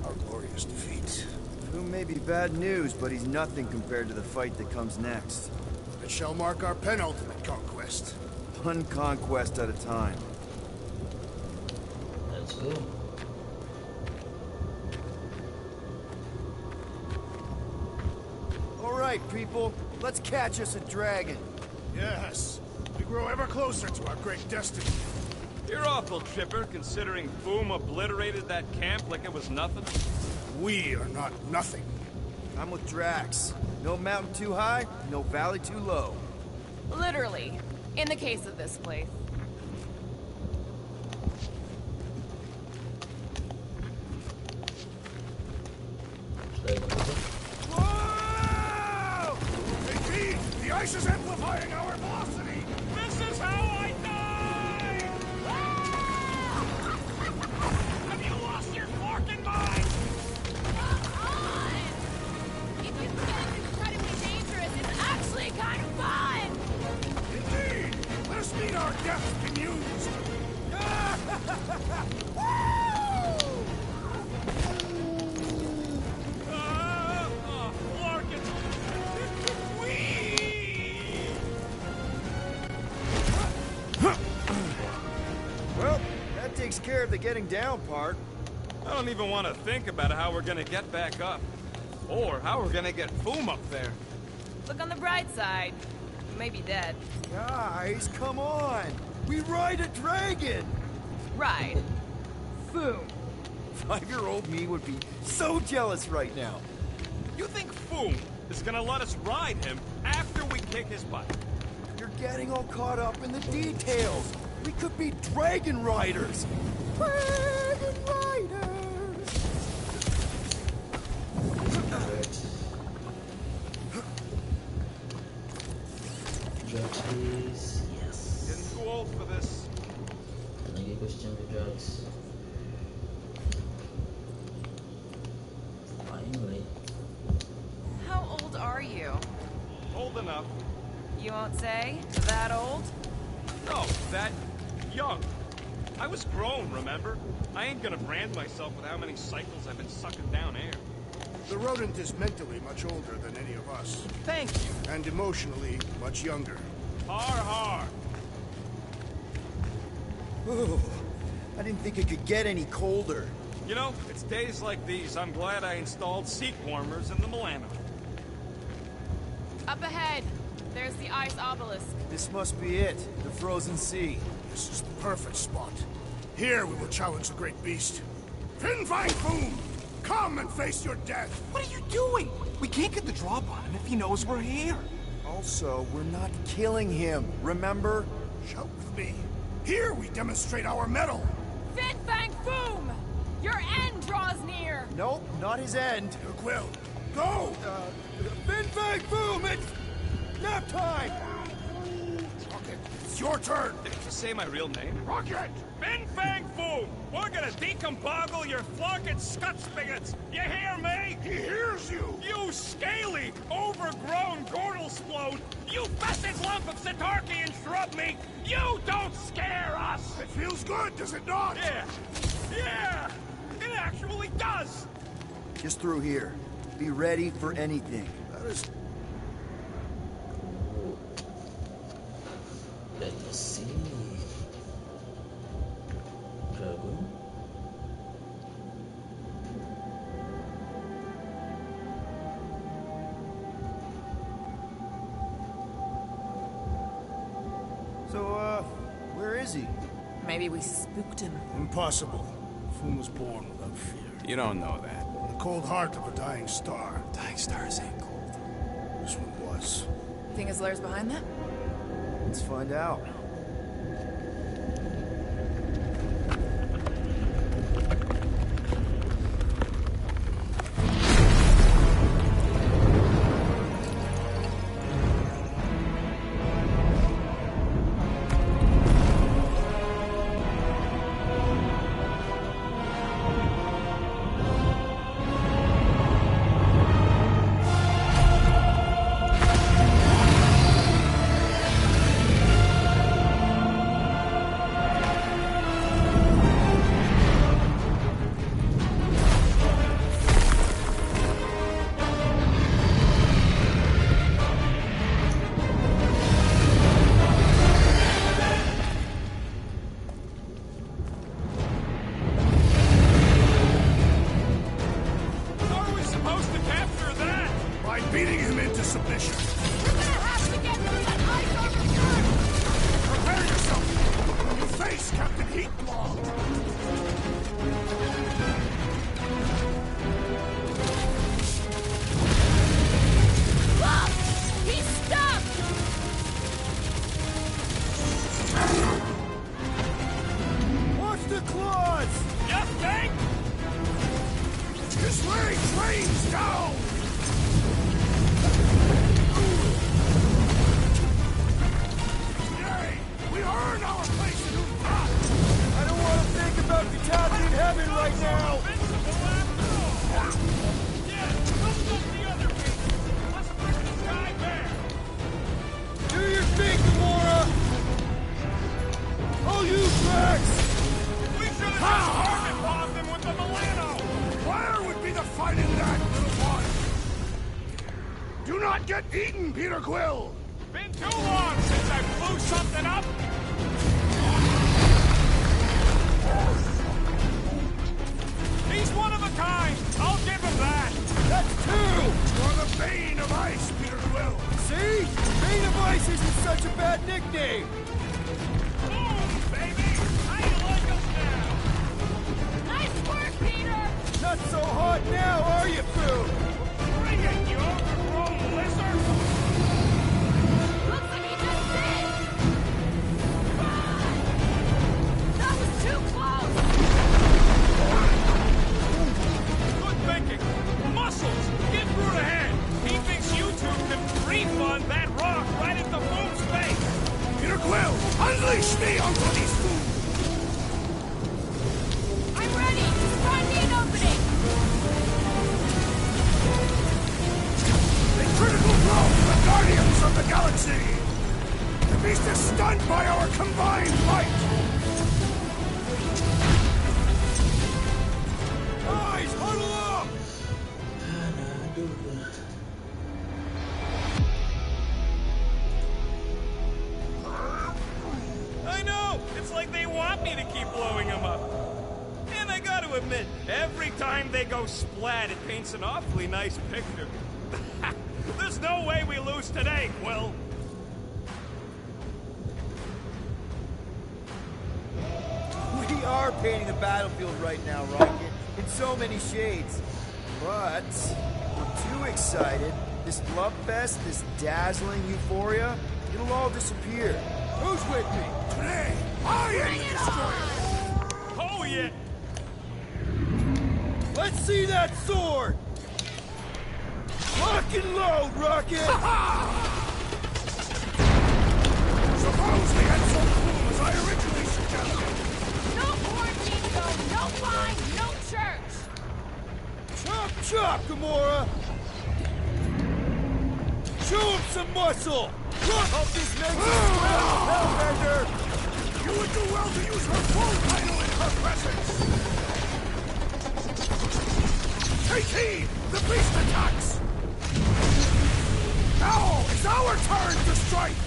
our glorious defeat. Foom may be bad news, but he's nothing compared to the fight that comes next. It shall mark our penultimate conquest. One conquest at a time. Let's go. All right, people. Let's catch us a dragon. Yes. We grow ever closer to our great destiny. You're awful chipper, considering Foom obliterated that camp like it was nothing. We are not nothing. I'm with Drax. No mountain too high, no valley too low. Literally, in the case of this place. Should I go over? Whoa! Indeed, the ice is amplifying our velocity. This is how I die! Have you lost your forking mind? If you think it's incredibly dangerous, it's actually kind of fun! Indeed! Let us meet our death communes! Larkin! Whee! Well, that takes care of the getting down part. I don't even want to think about how we're gonna get back up. Or how we're gonna get Foom up there. Look on the bright side. You may be dead. Guys, come on! We ride a dragon! Ride. Foom. 5-year-old me would be so jealous right now. You think Foom is gonna let us ride him after we kick his butt? You're getting all caught up in the details. We could be dragon riders. Dragon riders! Drugs, please. Yes. Getting too old for this. Lagi question with drugs. Finally. How old are you? Old enough. You won't say? That old? No, that young. I was grown, remember? I ain't gonna brand myself with how many cycles I've been sucking down air. The rodent is mentally much older than any of us, Thank you. and emotionally much younger. Har har. Ooh, I didn't think it could get any colder. You know, it's days like these I'm glad I installed seat warmers in the Milano. Up ahead. There's the ice obelisk. This must be it, the frozen sea. This is the perfect spot. Here we will challenge the great beast. FANG FOOM! Come and face your death! What are you doing? We can't get the drop on him if he knows we're here. Also, we're not killing him, remember? Shout with me. Here we demonstrate our mettle. FANG FOOM! Your end draws near! Nope, not his end. Your quill. Go! FANG FOOM, it's nap time! Rocket, it's your turn. Did you say my real name? Rocket! FANG FOOM! We're gonna decomboggle your flunking scut spigots! You hear me? He hears you! You scaly, overgrown gordlesplode! You fetid lump of Satarkian shrub meat! You don't scare us! It feels good, does it not? Yeah! Yeah! It actually does! Just through here. Be ready for anything. That is... Let us see. Dragon. So, where is he? Maybe we spooked him. Impossible. Foom was born without fear. You don't know that. In the cold heart of a dying star. Dying stars ain't cold. This one was. Think his Lair's behind that? Let's find out. beating him into submission. We're gonna have to get through that ice over first! Prepare yourself! You face Captain Heatblow! Look! He's stuck! Watch the claws! You think? His leg trains down! Yay! We earn our place in Utah! I don't want to think about Italian heaven right now! Invincible after all. Yeah, let's get the other people. Let's bring this guy back. Do your thing, Gamora! Oh, you Drax! We should have just target bombed him with the Milano. Where would be the fun in that, little one? Do not get eaten, Peter Quill! Been too long since I blew something up. He's one of a kind. I'll give him that. That's two! You're the Bane of Ice, Peter Quill! See? Bane of Ice isn't such a bad nickname! Boom, baby. How you like us now? Nice work, Peter! Not so hot now, are you, Foo? Bring it, you overgrown lizard. Looks like he just did! Run! That was too close! Good thinking. Muscles, get through the head. He thinks you two can refund that rock right at the Foom's face. Peter Quill, unleash me onto these fools! I'm ready! Just find me an opening! A critical blow to the Guardians of the Galaxy! The beast is stunned by our combined might! Guys, huddle up! I know! It's like they want me to keep blowing him up. And I gotta admit, every time they go splat, it paints an awfully nice picture. There's no way we lose today, Quill. We are painting the battlefield right now, Rocket, in so many shades. But we're too excited. This love fest, this dazzling euphoria, it'll all disappear. Who's with me? Today, I am the Destroyer! Oh, yeah. Let's see that sword! Lock and load, Rocket! Suppose we had some fool as I originally suggested! No quarantine zone, no fine, no church! Chop, chop, Gamora! Show him some muscle! Hope this makes us well, Hellbender! You would do well to use her full title in her presence! Take heed! The beast attacks! Now it's our turn to strike!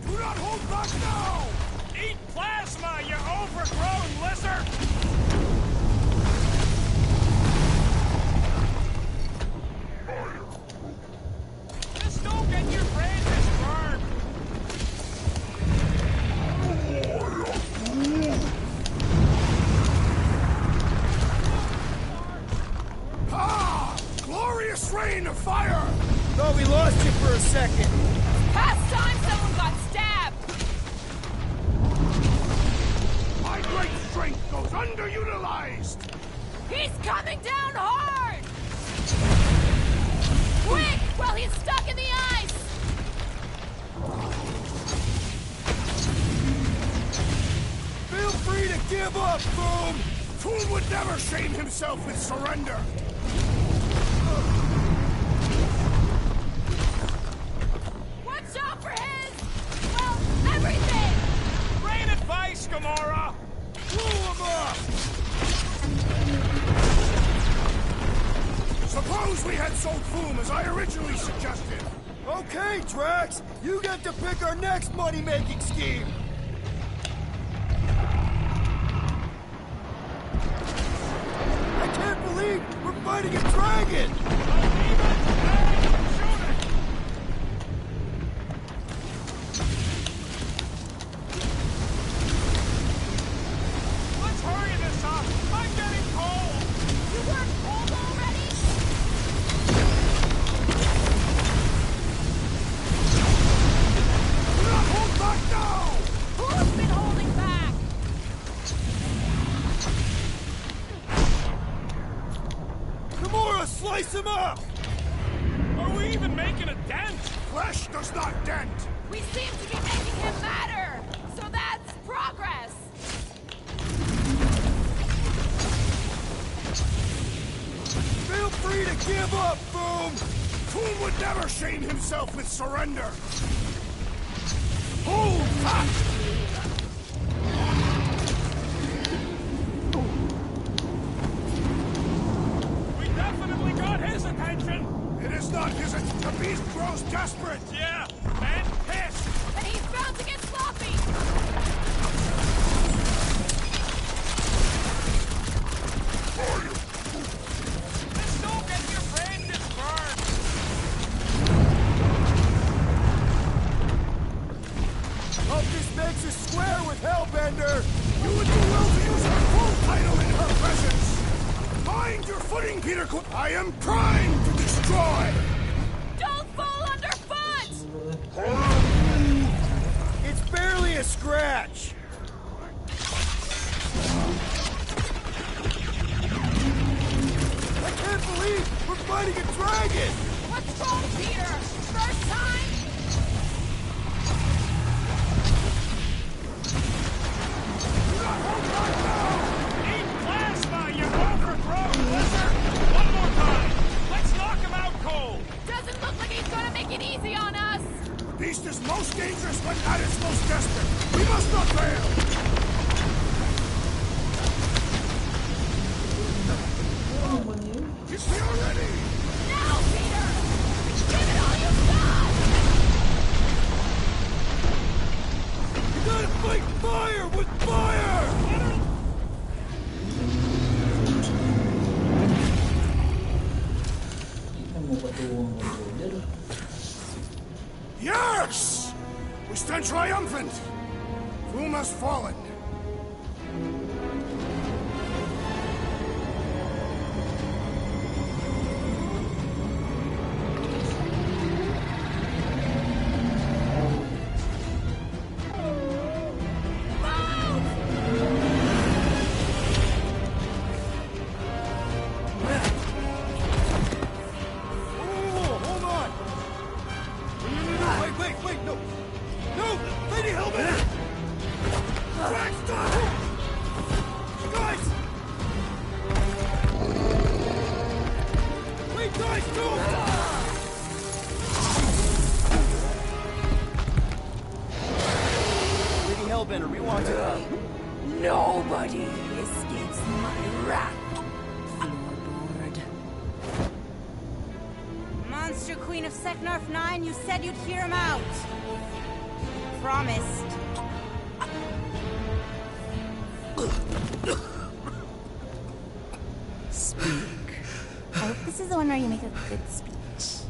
Do not hold back now! Eat plasma, you overgrown lizard! Just don't get your branches burned! Ah! Glorious rain of fire! Thought we lost you for a second. Past time someone got stabbed! My great strength goes underutilized! He's coming down hard! Quick, while he's stuck in the ice! Feel free to give up, Boom! Fool would never shame himself with surrender! Watch out for his... well, everything! Great advice, Gamora! Blow him up! Suppose we had sold Foom as I originally suggested! Okay, Drax, you get to pick our next money-making scheme! believe we're fighting a dragon! Let's hurry this up! I'm getting cold! You weren't cold already? Do not hold back now! Who's been holding back? Gamora, slice him up! Are we even making a dent? Flesh does not dent! We seem to be making him matter. So that's progress. Feel free to give up, Foom! Fool would never shame himself with surrender! Hold fast! We definitely got his attention! It is not his... The beast grows desperate! Yeah, and pissed! And he's bound to get sloppy. Just don't get your brain disburned! Hope this makes us square with Hellbender! You would do well to use her full title in her presence! Mind your footing, Peter Quill! I am primed to destroy! Don't fall underfoot. It's barely a scratch! I can't believe we're fighting a dragon! What's wrong, Peter? First time? Eat plasma, you overgrown lizard! One more time! Let's knock him out cold! Doesn't look like he's gonna make it easy on us. The beast is most dangerous when at its most desperate! We must not fail! Is we are ready! Now, Peter! Give it all you've got! You gotta fight fire with fire! Kita mau petuang aja dah. Yes! We stand triumphant! Foom has fallen! Whoa, hold on! Wait, no! No! Lady Hellbender! Blackstone! Guys! Wait, guys, no! Lady Hellbender, we want to... Nobody escapes my wrath. Floorboard. Monster Queen of Seknarf 9, you said you'd hear him out. Promised. Speak. I hope this is the one where you make a good speech.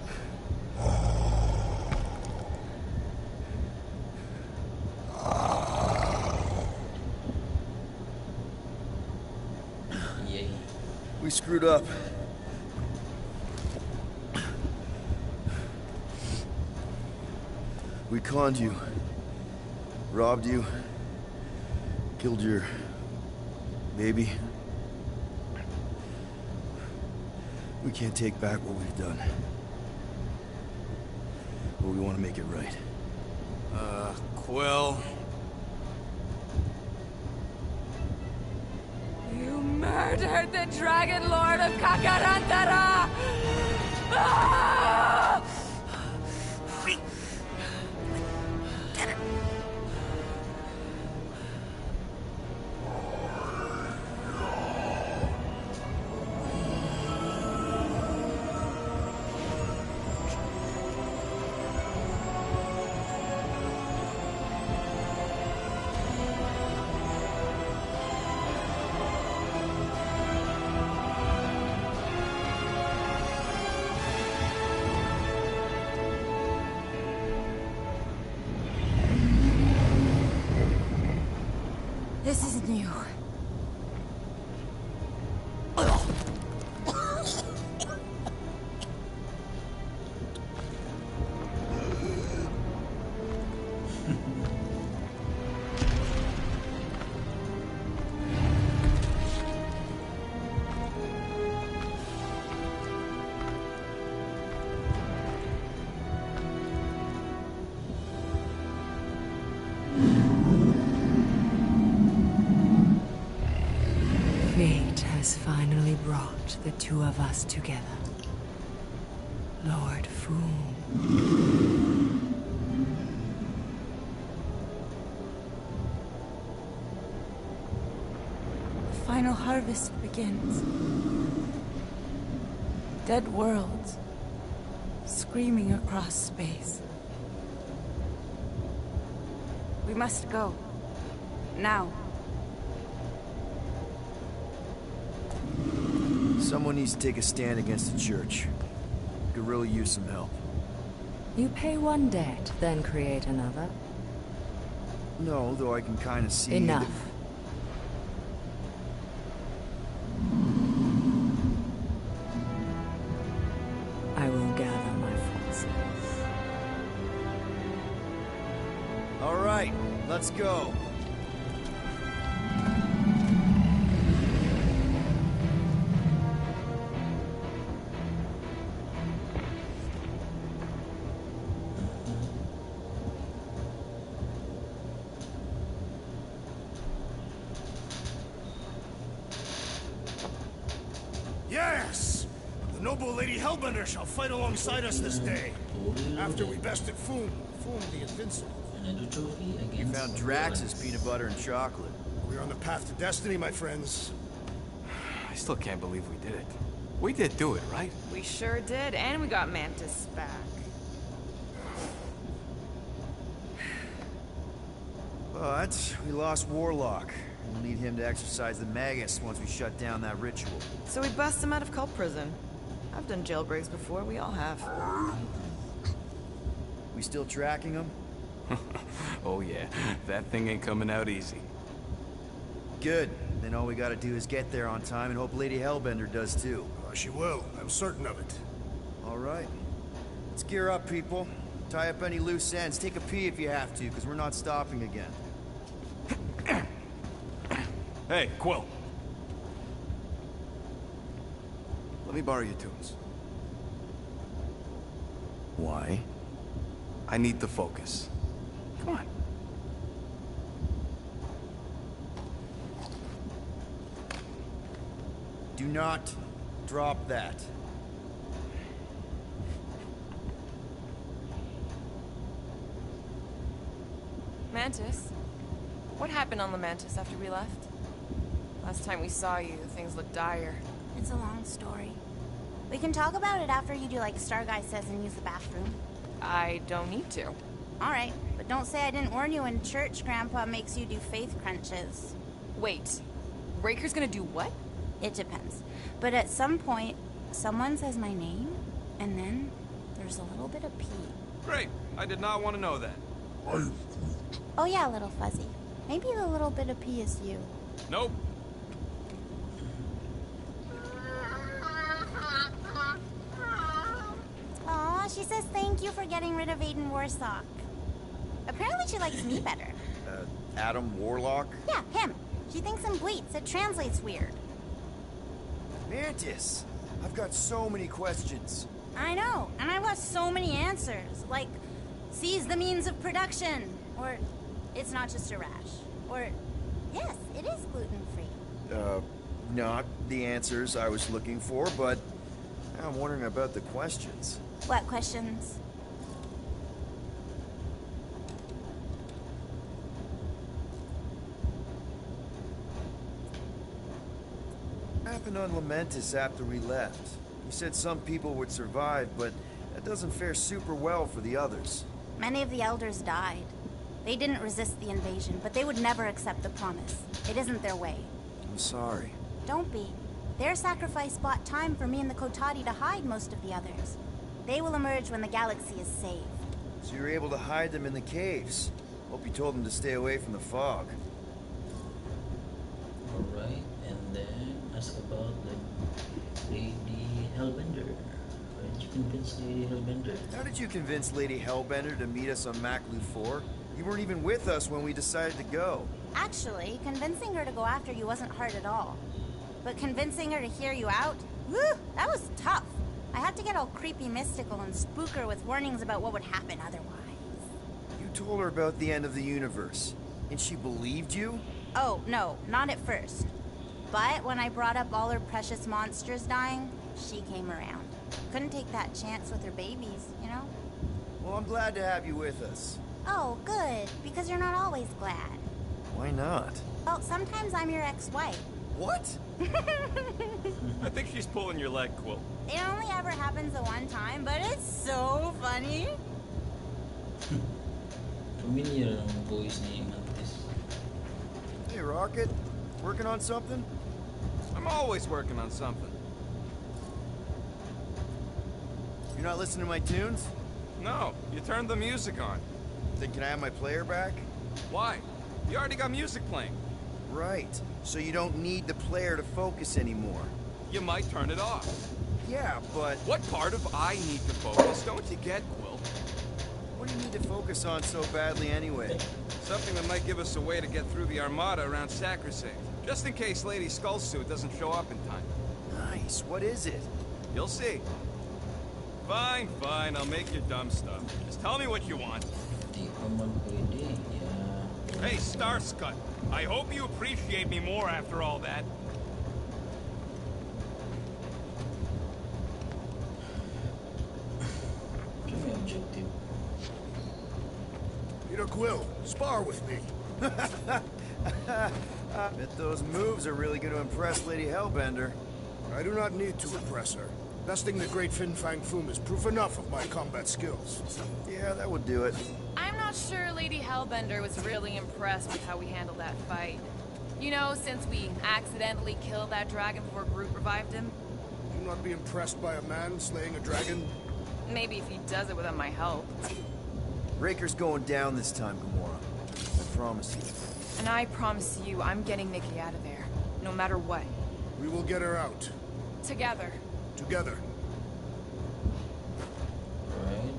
Yay. We screwed up. We conned you. Robbed you. Killed your... baby. We can't take back what we've done. But we want to make it right. Quill. You murdered the Dragon Lord of Kakarantara! Ah! has finally brought the two of us together. Lord Foom. The final harvest begins. Dead worlds, screaming across space. We must go. Now. Someone needs to take a stand against the church. Could really use some help. You pay one debt, then create another. No, though I can kind of see... Enough. I will gather my forces. All right, let's go. Yes! The noble Lady Hellbender shall fight alongside us this day. After we bested Foom the Invincible. Another trophy We against found Drax's peanut butter and chocolate. We're on the path to destiny, my friends. I still can't believe we did it. We did do it, right? We sure did, and we got Mantis back. But we lost Warlock. We'll need him to exercise the Magus once we shut down that ritual. So we bust him out of cult prison. I've done jailbreaks before, we all have. We still tracking him? Oh yeah, that thing ain't coming out easy. Good. Then all we gotta do is get there on time and hope Lady Hellbender does too. She will. I'm certain of it. All right. Let's gear up, people. Tie up any loose ends. Take a pee if you have to, because we're not stopping again. Hey, Quill. Let me borrow your tunes. Why? I need the focus. Come on. Do not drop that. Mantis? What happened on the Mantis after we left? Last time we saw you, things looked dire. It's a long story. We can talk about it after you do like Star Guy says and use the bathroom. I don't need to. Alright, but don't say I didn't warn you in church Grandpa makes you do faith crunches. Wait, Raker's gonna do what? It depends. But at some point, someone says my name, and then there's a little bit of pee. Great. I did not want to know that. Oh yeah, little fuzzy. Maybe the little bit of pee is you. Nope. Aw, she says thank you for getting rid of Aiden Warsock. Apparently she likes me better. Adam Warlock? Yeah, him. She thinks him bleats. It translates weird. Mantis! I've got so many questions. I know, and I want so many answers. Like, seize the means of production. Or, it's not just a rash. Or, yes, it is gluten-free. Not the answers I was looking for, but I'm wondering about the questions. What questions? What happened on Lamentis after we left? You said some people would survive, but that doesn't fare super well for the others. Many of the elders died. They didn't resist the invasion, but they would never accept the promise. It isn't their way. I'm sorry. Don't be. Their sacrifice bought time for me and the Kotati to hide most of the others. They will emerge when the galaxy is saved. So you were able to hide them in the caves. Hope you told them to stay away from the fog. Alright, and then ask about Lady Hellbender. How did you convince Lady Hellbender? How did you convince Lady Hellbender to meet us on Maklu 4? You weren't even with us when we decided to go. Actually, convincing her to go after you wasn't hard at all. But convincing her to hear you out? Woo! That was tough. I had to get all creepy mystical and spook her with warnings about what would happen otherwise. You told her about the end of the universe, and she believed you? Oh, no, not at first. But when I brought up all her precious monsters dying, she came around. Couldn't take that chance with her babies, you know? Well, I'm glad to have you with us. Oh, good. Because you're not always glad. Why not? Well, sometimes I'm your ex-wife. What? I think she's pulling your leg, Quill. It only ever happens the one time, but it's so funny. Familiar ang voice ni Mantis. Hey, Rocket. Working on something? I'm always working on something. You're not listening to my tunes? No, you turned the music on. Then can I have my player back? Why? You already got music playing. Right. So you don't need the player to focus anymore. You might turn it off. Yeah, but... What part of I need to focus don't you get, Quill? What do you need to focus on so badly anyway? Something that might give us a way to get through the Armada around Sacrosanct. Just in case Lady Skullsuit doesn't show up in time. Nice. What is it? You'll see. Fine, fine. I'll make your dumb stuff. Just tell me what you want. Di pa man pwede. Yeah. Hey, Starscut. I hope you appreciate me more after all that. Ano may objective? Peter Quill, spar with me. Bet those moves are really going to impress Lady Hellbender. I do not need to impress her. Besting the great FANG FOOM is proof enough of my combat skills. Yeah, that would do it. I'm not sure Lady Hellbender was really impressed with how we handled that fight. You know, since we accidentally killed that dragon before Groot revived him. Do not be impressed by a man slaying a dragon. Maybe if he does it without my help. Raker's going down this time, Gamora. I promise you. And I promise you, I'm getting Nikki out of there. No matter what. We will get her out. Together. Together. Right.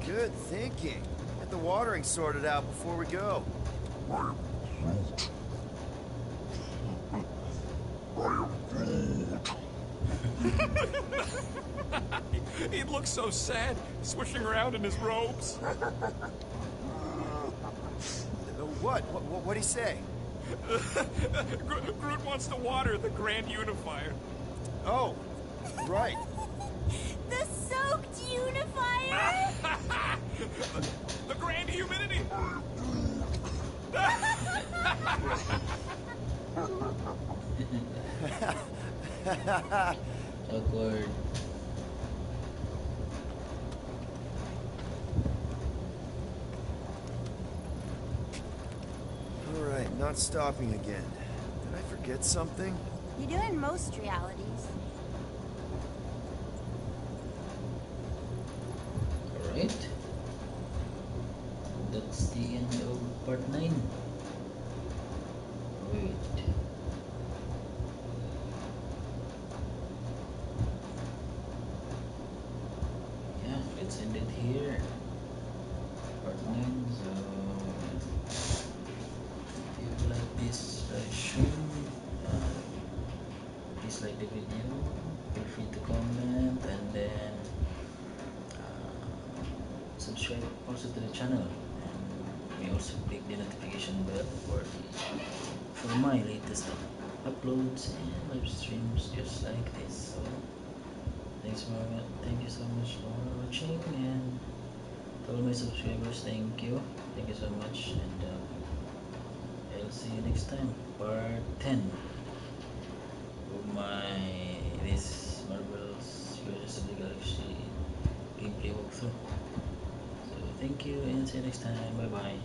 Good thinking. Get the watering sorted out before we go. He'd look so sad, swishing around in his robes. What'd he say? Groot wants to water the Grand Unifier. Oh, right. The soaked unifier? The Grand Humidity! Awkward. Alright, not stopping again. Did I forget something? You do in most realities. Alright. That's the end of part 9. Wait. Yeah, let's end it here. Part 9, so if you like this stream, please like the video, feel free to comment, and then subscribe also to the channel, and we also click the notification bell for my latest uploads and live streams just like this. So thank you so much for watching, and to all my subscribers, thank you so much, and I'll see you next time, part 10 of my this Marvel's Guardians of the Galaxy gameplay walkthrough. So thank you, and see you next time. Bye bye.